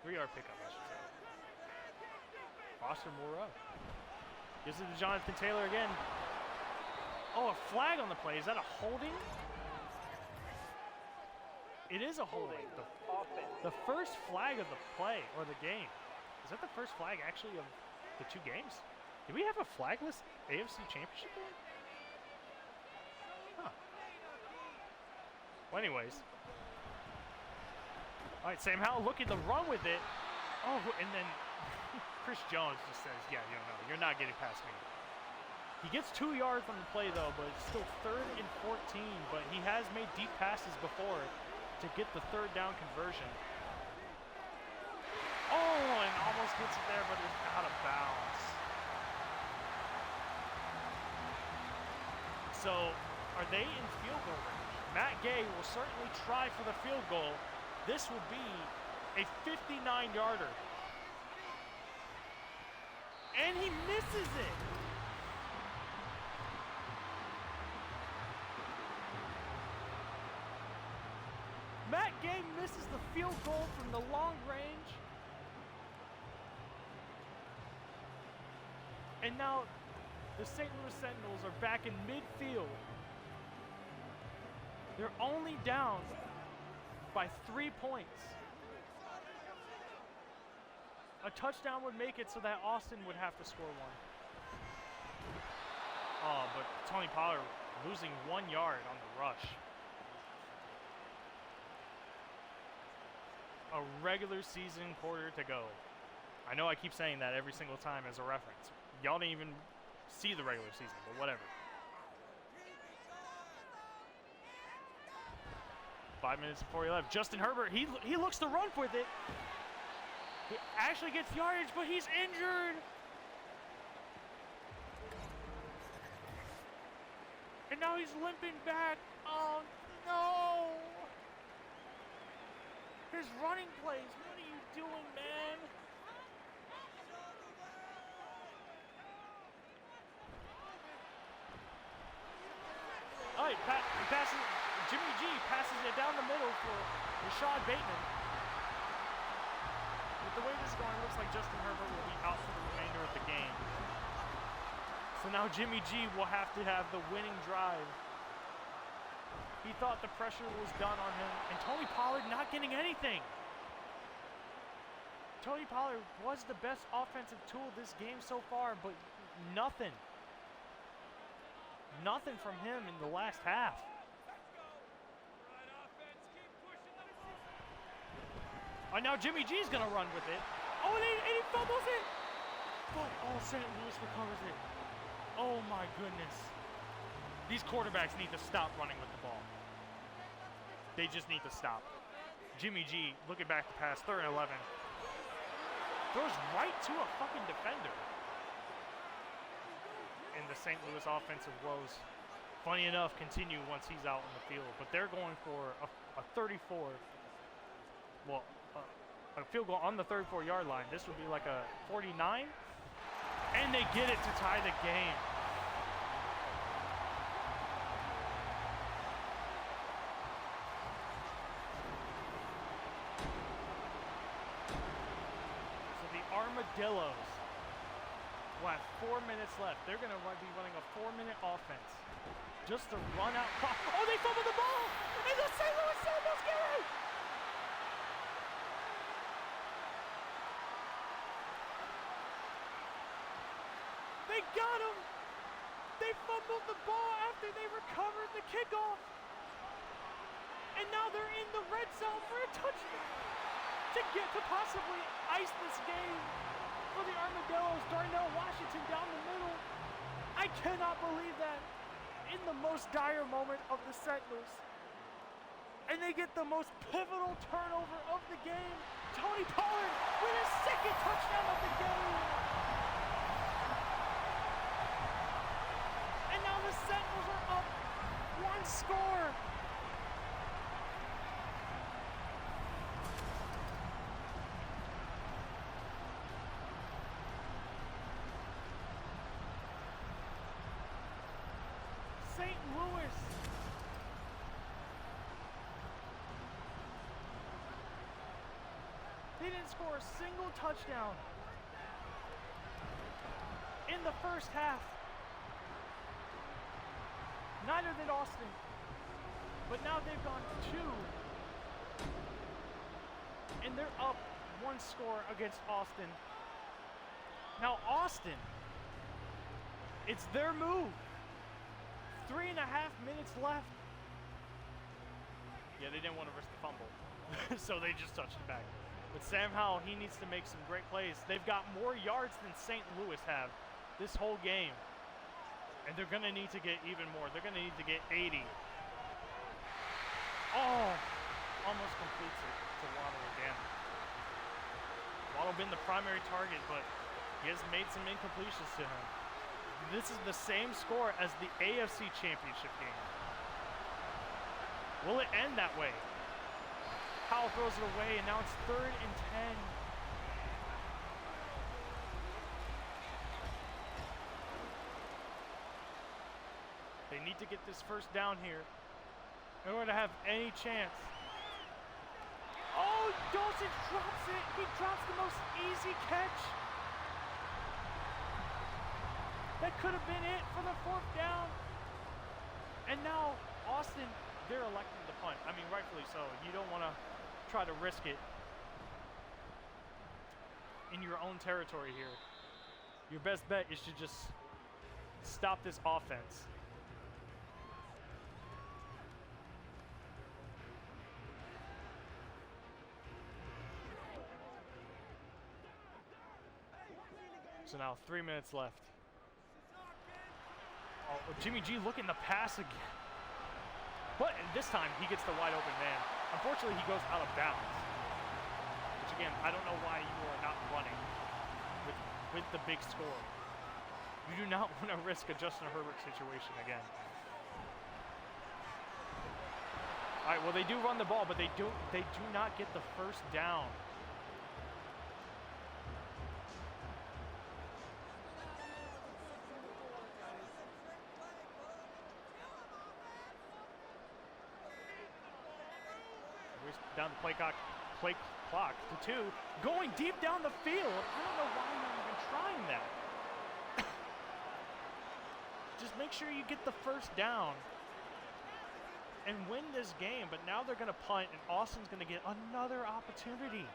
3-yard pickup, I should say. Foster Moreau. Gives it to Jonathan Taylor again. Oh, a flag on the play. Is that a holding? It is a holding. The first flag of the play, or the game. Is that the first flag actually of the 2 games? Did we have a flagless AFC Championship game? Huh. Well, anyways. All right, Sam Howell looking to run with it. Oh, and then Chris Jones just says, yeah, you know, you're not getting past me. He gets 2 yards on the play, though, but it's still 3rd and 14. But he has made deep passes before to get the 3rd down conversion. Oh, and almost gets it there, but it's out of bounds. So, are they in field goal range? Matt Gay will certainly try for the field goal. This will be a 59-yarder. And he misses it. Matt Gay misses the field goal from the long range. And now the St. Louis Sentinels are back in midfield. They're only down by 3 points. A touchdown would make it so that Austin would have to score 1. Oh, but Tony Pollard losing 1 yard on the rush. A regular season quarter to go. I know I keep saying that every single time as a reference. Y'all didn't even see the regular season, but whatever. 5 minutes before he left, Justin Herbert, he looks to run with it. He actually gets yardage, but he's injured. And now he's limping back. Oh, no. His running plays, what are you doing, man? All right, Jimmy G passes it down the middle for Rashad Bateman. With the way this is going, it looks like Justin Herbert will be out for the remainder of the game. So now Jimmy G will have to have the winning drive. He thought the pressure was done on him, and Tony Pollard not getting anything. Tony Pollard was the best offensive tool this game so far, but nothing. Nothing from him in the last half. Oh, now Jimmy G's gonna run with it. Oh, and he fumbles it. But St. Louis recovers it. Oh my goodness. These quarterbacks need to stop running with the ball. They just need to stop. Jimmy G looking back to pass, 3rd and 11. Throws right to a fucking defender. And the St. Louis offensive woes, funny enough, continue once he's out in the field. But they're going for a 34. Well, a field goal on the 34-yard line. This would be like a 49. And they get it to tie the game. So the Armadillos will have 4 minutes left. They're going to be running a 4-minute offense. Just to run out. Oh, they fumbled the ball! And the St. Louis Sentinels get it! They got him! They fumbled the ball after they recovered the kickoff. And now they're in the red zone for a touchdown to possibly ice this game for the Armadillos. Darnell Washington down the middle. I cannot believe that. In the most dire moment of the Sentinels, they get the most pivotal turnover of the game. Tony Pollard with his second touchdown of the game. And now the Sentinels are up one score. St. Louis. They didn't score a single touchdown in the first half. Neither did Austin. But now they've gone 2. And they're up 1 score against Austin. Now Austin, it's their move. 3.5 minutes left. Yeah, they didn't want to risk the fumble. So they just touched it back. But Sam Howell, he needs to make some great plays. They've got more yards than St. Louis have this whole game. And they're going to need to get even more. They're going to need to get 80. Oh, almost completes it to Waddle again. Waddle been the primary target, but he has made some incompletions to him. This is the same score as the AFC Championship game. Will it end that way? Howell throws it away, and now it's 3rd and 10. They need to get this first down here in order to have any chance. Oh, Dawson drops it. He drops the most easy catch. That could have been it for the 4th down. And now Austin, they're electing to punt. I mean, rightfully so. You don't want to try to risk it in your own territory here. Your best bet is to just stop this offense. So now 3 minutes left. Oh, Jimmy G looking to pass again. But this time he gets the wide open man. Unfortunately, he goes out of bounds. Which again, I don't know why you are not running with the big score. You do not want to risk a Justin Herbert situation again. All right, well they do run the ball, but they do not get the first down. Down the play clock to 2, going deep down the field. I don't know why you're even trying that. Just make sure you get the first down and win this game. But now they're going to punt, and Austin's going to get another opportunity.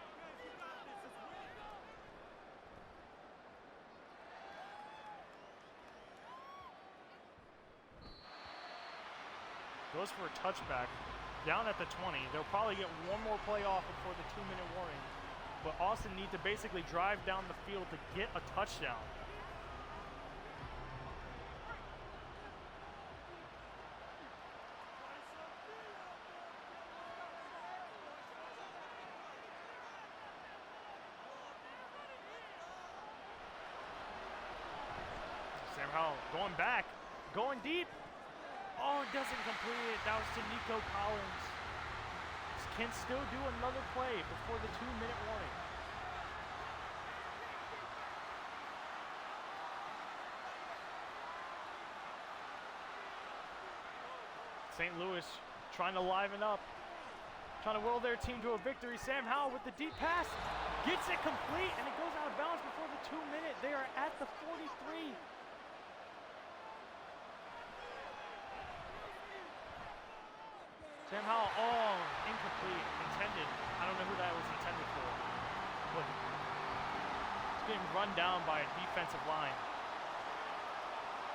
Goes for a touchback. Down at the 20. They'll probably get one more play off before the 2-minute warning. But Austin needs to basically drive down the field to get a touchdown. Sam Howell going back, going deep. Oh, it doesn't complete it. That was to Nico Collins. Can still do another play before the 2-minute warning. St. Louis trying to liven up, trying to will their team to a victory. Sam Howell with the deep pass gets it complete, and it goes out of bounds before the 2-minute. They are at the 43. Sam Howell, oh, incomplete, intended. I don't know who that was intended for. But it's getting run down by a defensive line.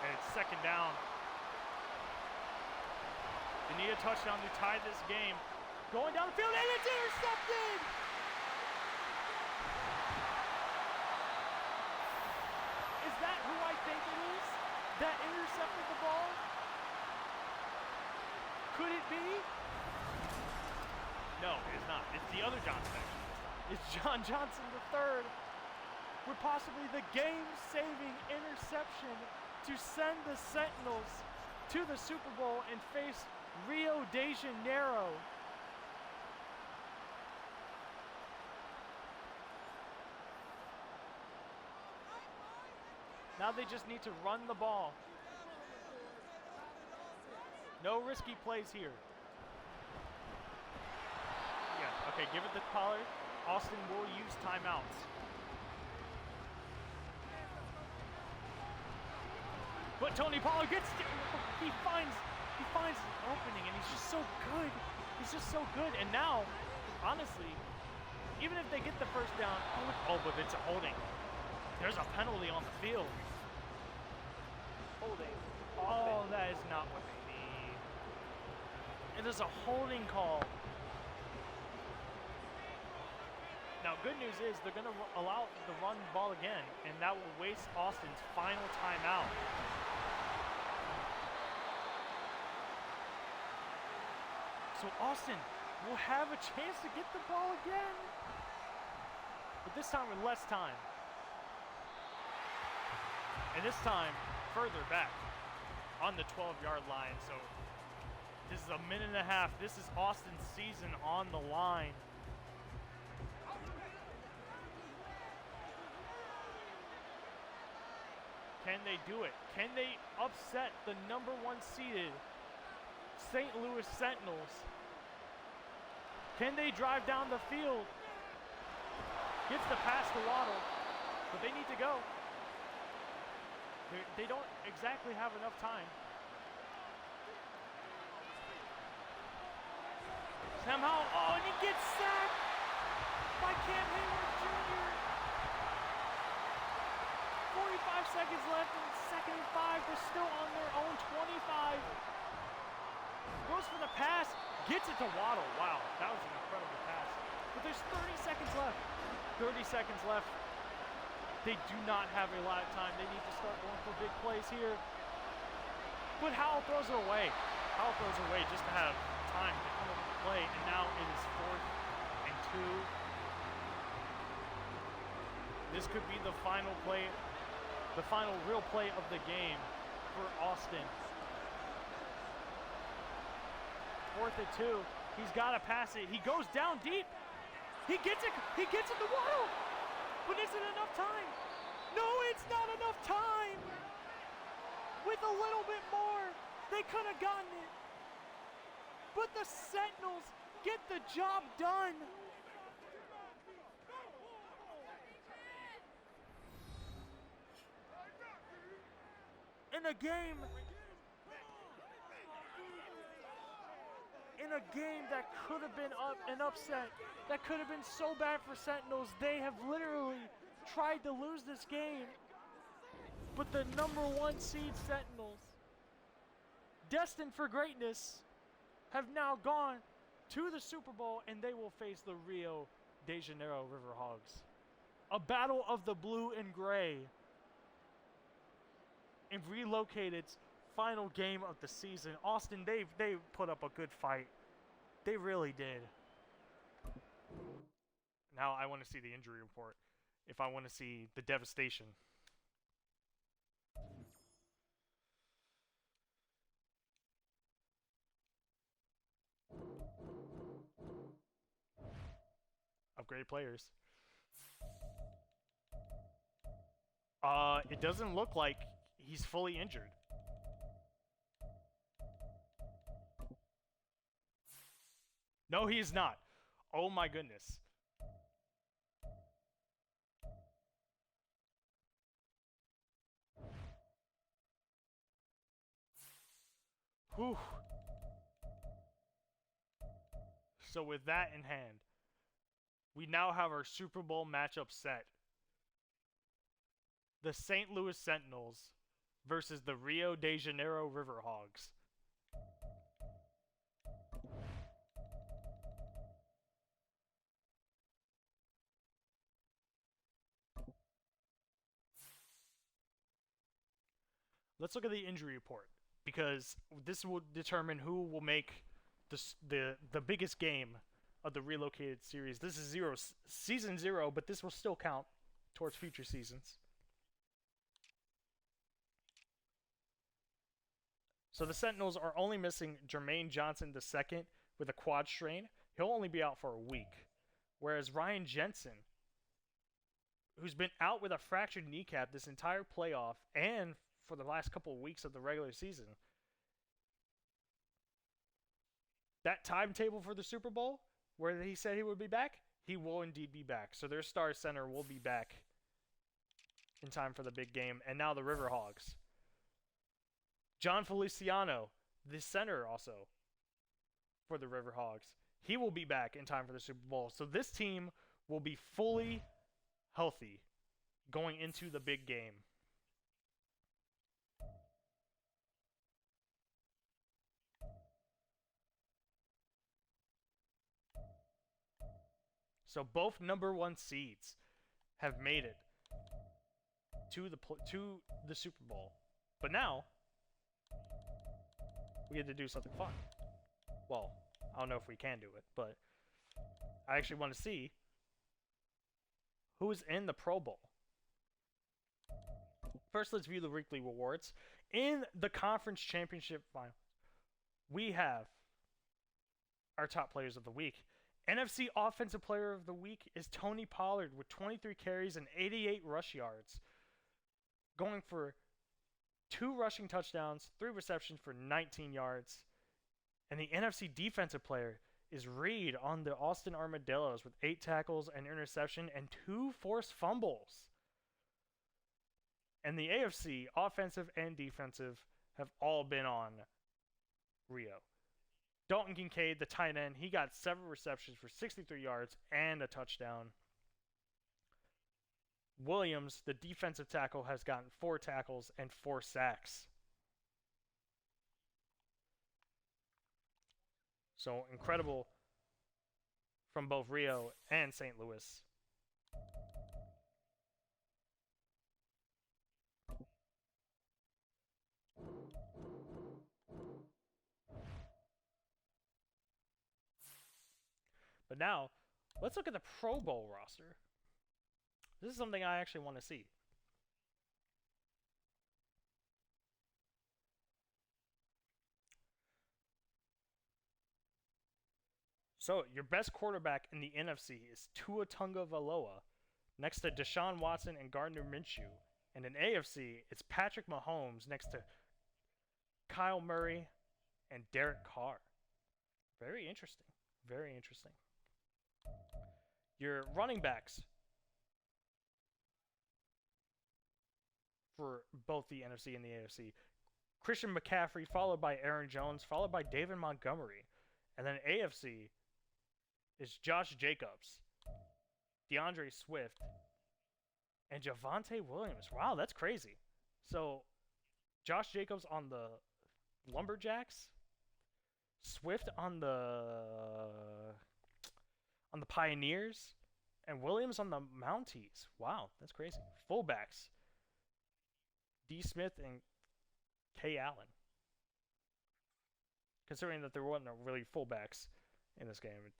And it's 2nd down. They need a touchdown to tie this game. Going down the field, and it's intercepted! Is that who I think it is that intercepted the ball? Could it be? the other Johnson actually this time. It's John Johnson III with possibly the game-saving interception to send the Sentinels to the Super Bowl and face Rio de Janeiro. Now they just need to run the ball. No risky plays here. Yeah, okay, give it to Pollard. Austin will use timeouts. But Tony Pollard he finds an opening, and he's just so good. He's just so good. And now, honestly, even if they get the first down, but it's a holding. There's a penalty on the field. Holding. Oh, that is not what they need. It is a holding call. Now, good news is they're going to allow the run ball again, and that will waste Austin's final timeout. So Austin will have a chance to get the ball again, but this time with less time. And this time further back on the 12-yard line. So this is a minute and a half. This is Austin's season on the line. Can they do it? Can they upset the number 1 seeded St. Louis Sentinels? Can they drive down the field? Gets the pass to Waddle, but they need to go. They don't exactly have enough time. Somehow, oh, and he gets sacked by Cam Hayward Jr. 45 seconds left and 2nd and 5. They're still on their own 25. Goes for the pass, gets it to Waddle. Wow, that was an incredible pass. But there's 30 seconds left. 30 seconds left. They do not have a lot of time. They need to start going for big plays here. But Howell throws it away. Howell throws it away just to have time to come up with the play. And now it is 4th and 2. This could be the final play, the final real play of the game for Austin. 4th and 2. He's got to pass it. He goes down deep. He gets it. He gets it to Waddle. But is it enough time? No, it's not enough time. With a little bit more, they could have gotten it. But the Sentinels get the job done. In a game that could have been an upset, that could have been so bad for Sentinels, they have literally tried to lose this game. But the number 1 seed Sentinels, destined for greatness, have now gone to the Super Bowl, and they will face the Rio de Janeiro Riverhogs. A battle of the blue and gray in Relocated's final game of the season. Austin, they put up a good fight. They really did. Now I want to see the injury report if I want to see the devastation. Upgrade players. It doesn't look like he's fully injured. No, he is not. Oh my goodness. Whew. So with that in hand, we now have our Super Bowl matchup set. The St. Louis Sentinels versus the Rio de Janeiro Riverhogs. Let's look at the injury report, because this will determine who will make the biggest game of the Relocated series. This is season 0, but this will still count towards future seasons. So the Sentinels are only missing Jermaine Johnson II with a quad strain. He'll only be out for a week. Whereas Ryan Jensen, who's been out with a fractured kneecap this entire playoff and for the last couple of weeks of the regular season, that timetable for the Super Bowl, where he said he would be back, he will indeed be back. So their star center will be back in time for the big game. And now the Riverhogs. John Feliciano, the center also for the Riverhogs. He will be back in time for the Super Bowl. So this team will be fully healthy going into the big game. So both number 1 seeds have made it to the Super Bowl. But now we get to do something fun. Well, I don't know if we can do it, but I actually want to see who's in the Pro Bowl. First, let's view the weekly rewards. In the conference championship final, we have our top players of the week. NFC Offensive Player of the Week is Tony Pollard with 23 carries and 88 rush yards, going for 2 rushing touchdowns, 3 receptions for 19 yards. And the NFC Defensive Player is Reed on the Austin Armadillos with 8 tackles, an interception, and 2 forced fumbles. And the AFC Offensive and Defensive have all been on Rio. Dalton Kincaid, the tight end, he got 7 receptions for 63 yards and a touchdown. Williams, the defensive tackle, has gotten 4 tackles and 4 sacks. So incredible from both Rio and St. Louis. But now, let's look at the Pro Bowl roster. This is something I actually want to see. So, your best quarterback in the NFC is Tua Tagovailoa, next to Deshaun Watson and Gardner Minshew. And in AFC, it's Patrick Mahomes next to Kyle Murray and Derek Carr. Very interesting. Very interesting. Your running backs for both the NFC and the AFC. Christian McCaffrey, followed by Aaron Jones, followed by David Montgomery. And then AFC is Josh Jacobs, DeAndre Swift, and Javonte Williams. Wow, that's crazy. So, Josh Jacobs on the Lumberjacks, Swift on the Pioneers, and Williams on the Mounties. Wow, that's crazy. Fullbacks, D. Smith and K. Allen. Considering that there wasn't really fullbacks in this game.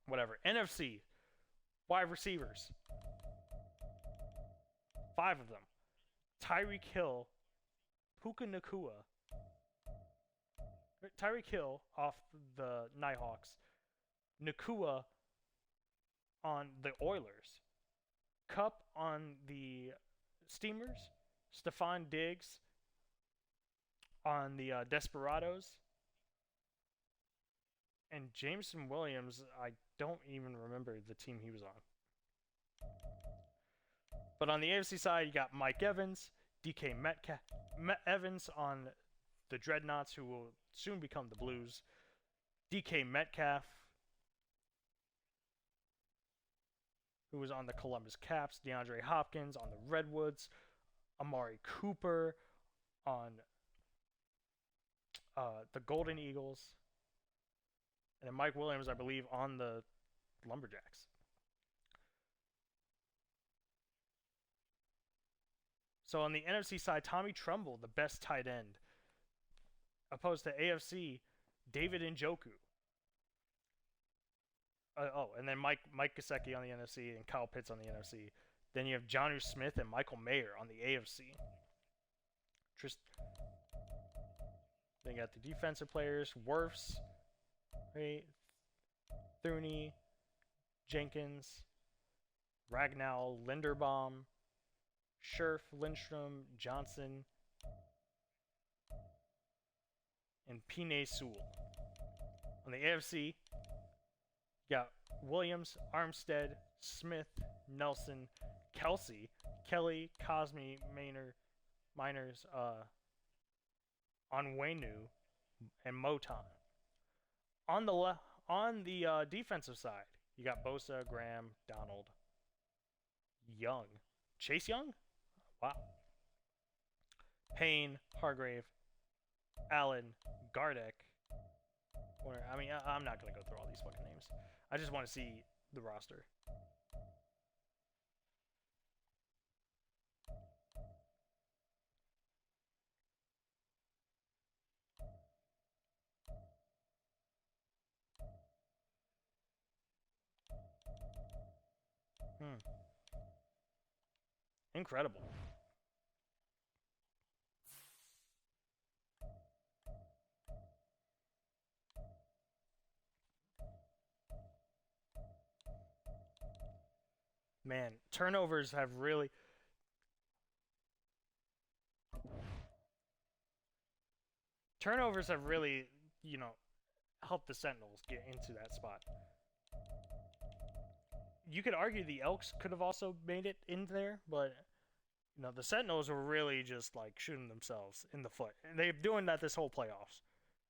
Whatever. NFC, wide receivers. 5 of them. Tyreek Hill, Puka Nacua. Tyreek Hill off the Nighthawks. Nacua on the Oilers. Cup on the Steamers. Stephon Diggs on the Desperados. And Jameson Williams, I don't even remember the team he was on. But on the AFC side, you got Mike Evans, DK Evans on the Dreadnoughts, who will soon become the Blues. DK Metcalf, who was on the Columbus Caps. DeAndre Hopkins on the Redwoods. Amari Cooper on the Golden Eagles. And then Mike Williams, I believe, on the Lumberjacks. So on the NFC side, Tommy Tremble, the best tight end. Opposed to AFC, David Njoku. And then Mike Gesicki on the NFC and Kyle Pitts on the NFC. Then you have Jonnu Smith and Michael Mayer on the AFC. Then you got the defensive players: Wirfs, right? Thuney, Jenkins, Ragnow, Linderbaum, Scherf, Lindstrom, Johnson, and Pinay Sewell. On the AFC, you got Williams, Armstead, Smith, Nelson, Kelsey, Kelly, Cosme, Miners, Onwenu, and Moton. On the defensive side, you got Bosa, Graham, Donald, Young, Chase Young, wow, Payne, Hargrave, Allen, Gardeck. I mean, I'm not gonna go through all these fucking names. I just want to see the roster. Incredible. Man, turnovers have really helped the Sentinels get into that spot. You could argue the Elks could have also made it in there, but the Sentinels were really just like shooting themselves in the foot. And they're doing that this whole playoffs,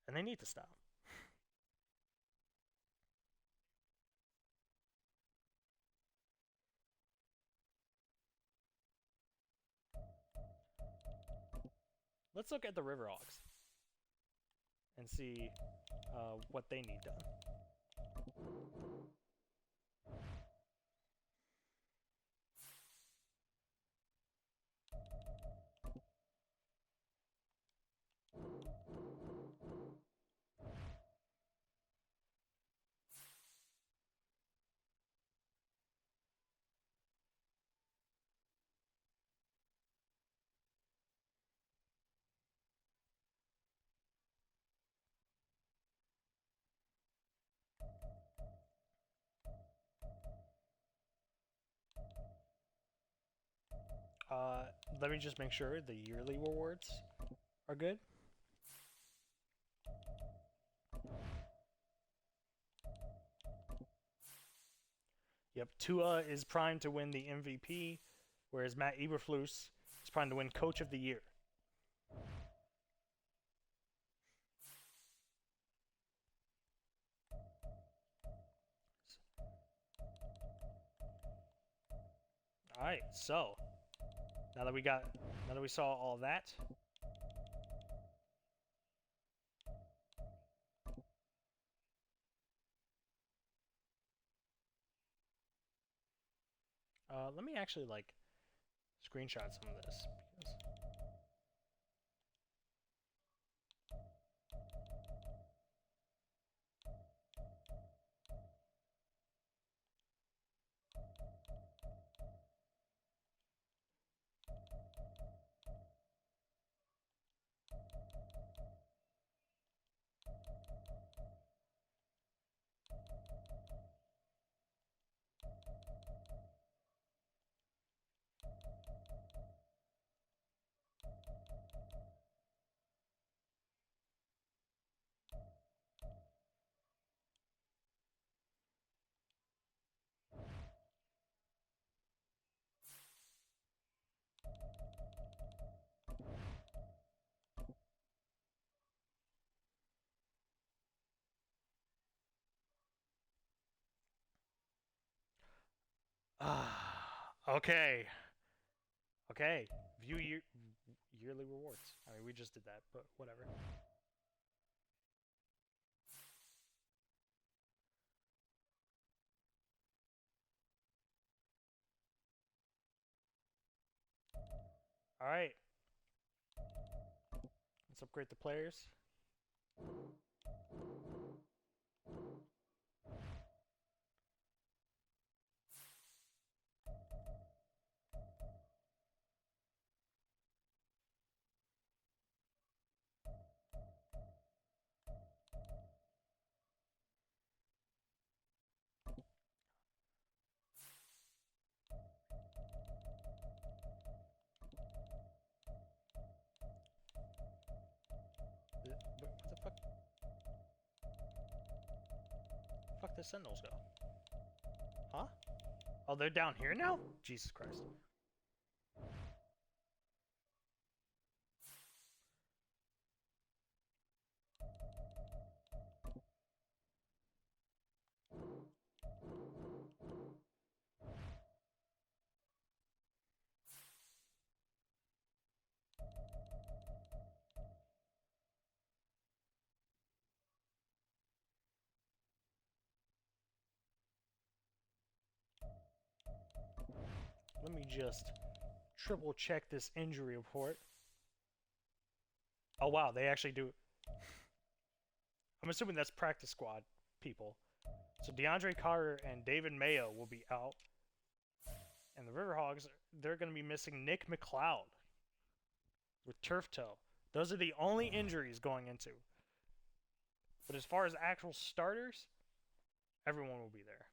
and they need to stop. Let's look at the Riverhawks and see what they need done. Let me just make sure the yearly rewards are good. Yep, Tua is primed to win the MVP, whereas Matt Eberflus is primed to win Coach of the Year. All right, so now that we saw all that, let me actually like screenshot some of this. Okay. Okay. View yearly rewards. I mean, we just did that, but whatever. All right. Let's upgrade the players. the Sentinels go? Huh? Oh, they're down here now? Jesus Christ. Let me just triple check this injury report. Oh wow, they actually do. I'm assuming that's practice squad people. So DeAndre Carter and David Mayo will be out. And the Riverhogs, they're going to be missing Nick McLeod with turf toe. Those are the only injuries going into. But as far as actual starters, everyone will be there.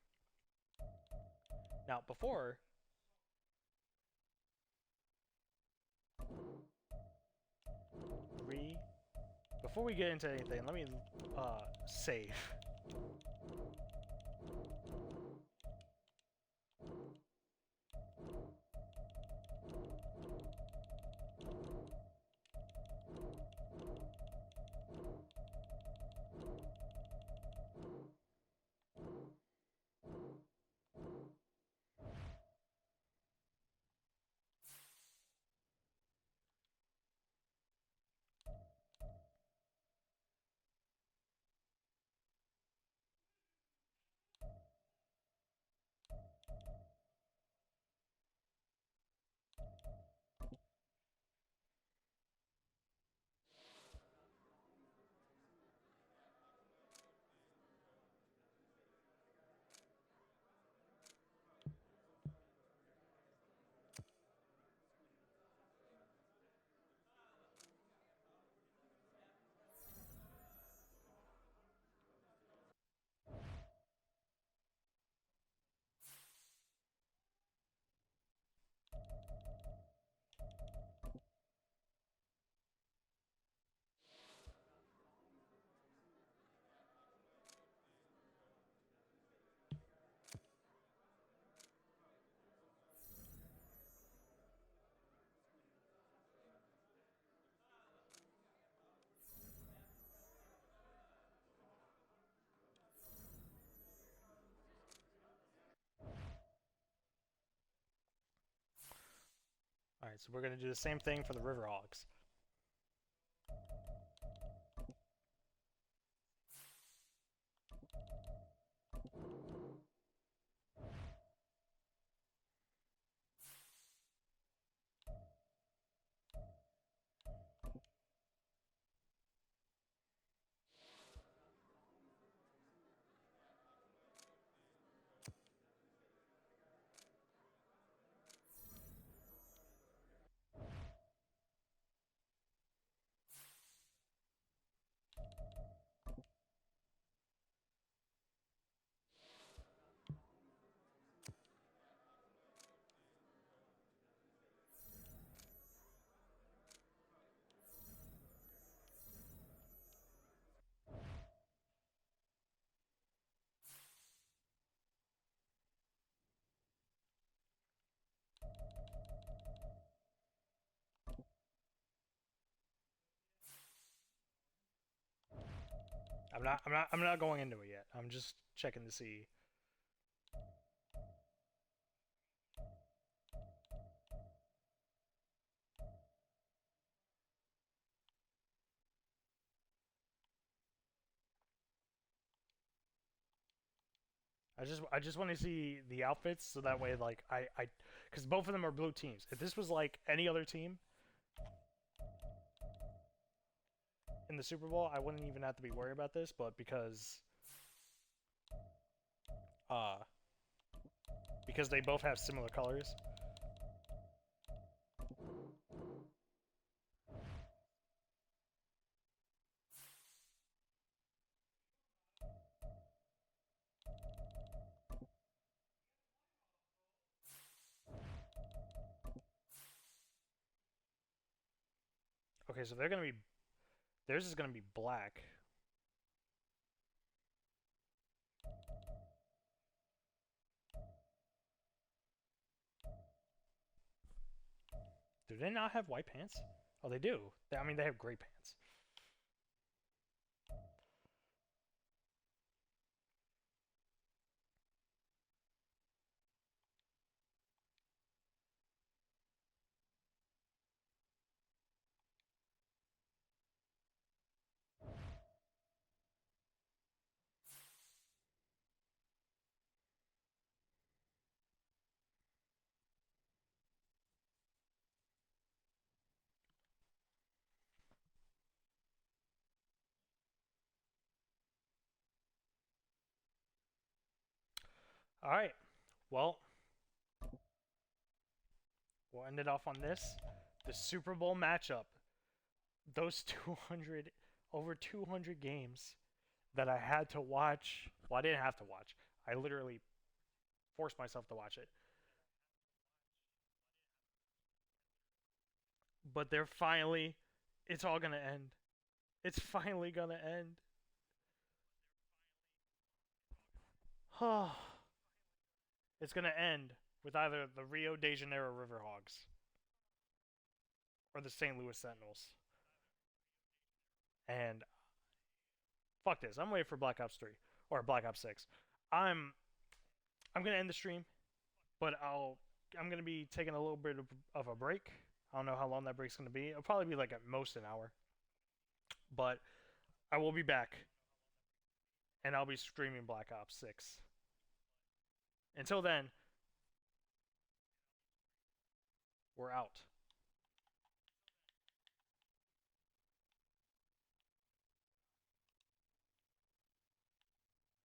Now, before we get into anything, let me save. Alright, so we're going to do the same thing for the Riverhogs. I'm not going into it yet. I'm just checking to see. I just want to see the outfits so that way like because both of them are blue teams. If this was like any other team in the Super Bowl, I wouldn't even have to be worried about this, but because they both have similar colors. Okay, so theirs is gonna be black. Do they not have white pants? Oh, they do. I mean, they have gray pants. All right. Well, we'll end it off on this. The Super Bowl matchup. Those 200, over 200 games that I had to watch. Well, I didn't have to watch. I literally forced myself to watch it. But they're finally, it's all going to end. It's finally going to end. It's going to end with either the Rio de Janeiro Riverhogs or the St. Louis Sentinels. And fuck this. I'm waiting for Black Ops 3 or Black Ops 6. I'm going to end the stream, but I'm going to be taking a little bit of a break. I don't know how long that break's going to be. It'll probably be like at most an hour. But I will be back and I'll be streaming Black Ops 6. Until then, we're out.